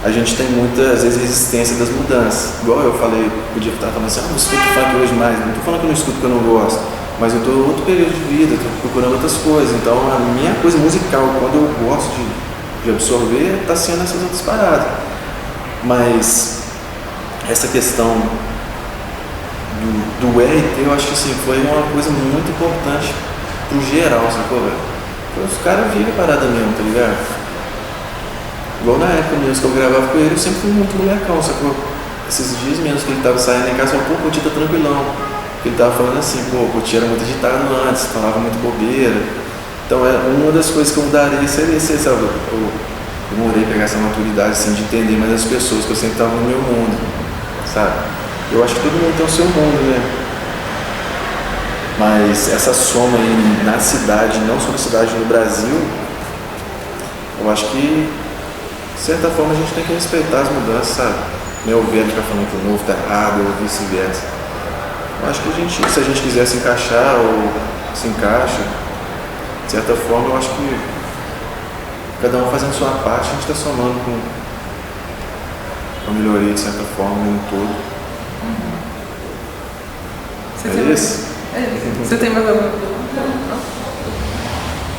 a gente tem muita, às vezes, resistência das mudanças. Igual eu falei, podia estar falando assim, não escuto funk hoje mais, não estou falando que eu não escuto porque eu não gosto, mas eu estou em outro período de vida, estou procurando outras coisas. Então a minha coisa musical, quando eu gosto de absorver, está sendo essas outras paradas. Mas essa questão do RT, eu acho que assim, foi uma coisa muito importante pro geral, sacou, velho? Os caras vivem a parada mesmo, tá ligado? Igual na época mesmo que eu gravava com ele, eu sempre fui muito molecão, sacou? Esses dias mesmo que ele tava saindo em casa, eu falei, pô, Coutinho tá tranquilão. Ele tava falando assim, pô, Coutinho era muito agitado antes, falava muito bobeira. Então é uma das coisas que eu mudaria seria esse, sabe? Eu demorei a pegar essa maturidade assim, de entender mais as pessoas, que eu sempre tava no meu mundo, sabe? Eu acho que todo mundo tem o seu mundo, né? Mas essa soma aí na cidade, não só na cidade, no Brasil, eu acho que de certa forma a gente tem que respeitar as mudanças, sabe? Não é o velho ficar falando que o novo tá errado ou vice-versa. Eu acho que se a gente quiser se encaixar ou se encaixa, de certa forma eu acho que cada um fazendo sua parte, a gente está somando com a melhoria de certa forma no todo. É isso? Você tem mais alguma pergunta?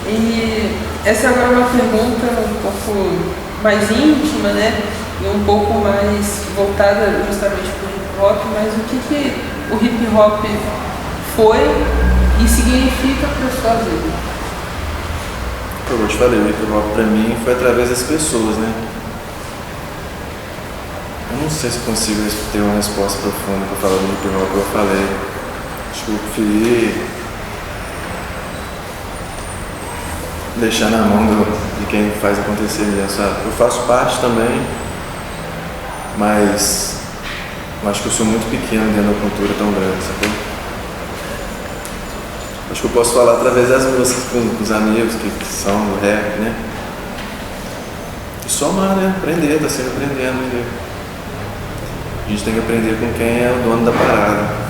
E essa agora é uma pergunta um pouco mais íntima, né? E um pouco mais voltada justamente para o hip hop, mas o que o hip hop foi e significa para a sua vida? Como eu te falei, o hip hop para mim foi através das pessoas, né? Eu não sei se consigo ter uma resposta profunda para falar do hip hop que eu falei. Acho que eu preferi deixar na mão de quem faz acontecer mesmo, sabe? Eu faço parte também, mas eu acho que eu sou muito pequeno dentro da cultura tão grande, sabe? Acho que eu posso falar através das músicas com os amigos que são do rap, né? E somar, né? Aprender, tá sempre aprendendo, né? A gente tem que aprender com quem é o dono da parada.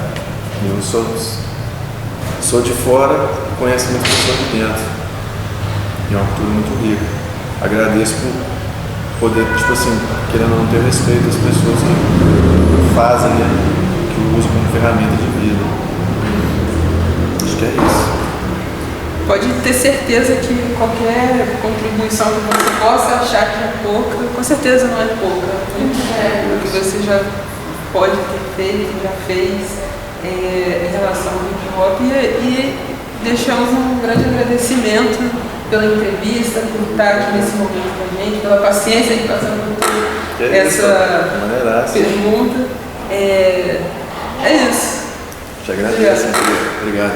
Eu sou de fora e conheço muita pessoa de dentro. E é uma cultura muito rica. Agradeço por poder, tipo assim, querendo ou não ter respeito às pessoas que fazem, né? Que usam como ferramenta de vida. Acho que é isso. Pode ter certeza que qualquer contribuição que você possa achar que é pouca, com certeza não é pouca. O que você já pode ter feito, já fez em relação ao hip hop. E deixamos um grande agradecimento pela entrevista, por estar aqui nesse momento com a gente, pela paciência de passar por essa pergunta. É isso. Te agradeço. Obrigado.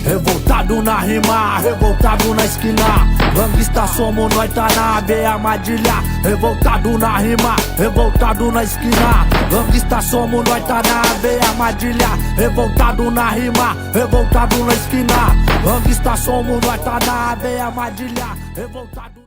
Revoltado na rima, revoltado na esquina. Gangsta somos nós, tá na veia armadilha. Revoltado na rima, revoltado na esquina. Gangsta somos nós, tá na veia armadilha. Revoltado na rima, revoltado na esquina. Gangsta somos nós, tá na veia armadilha. Revoltado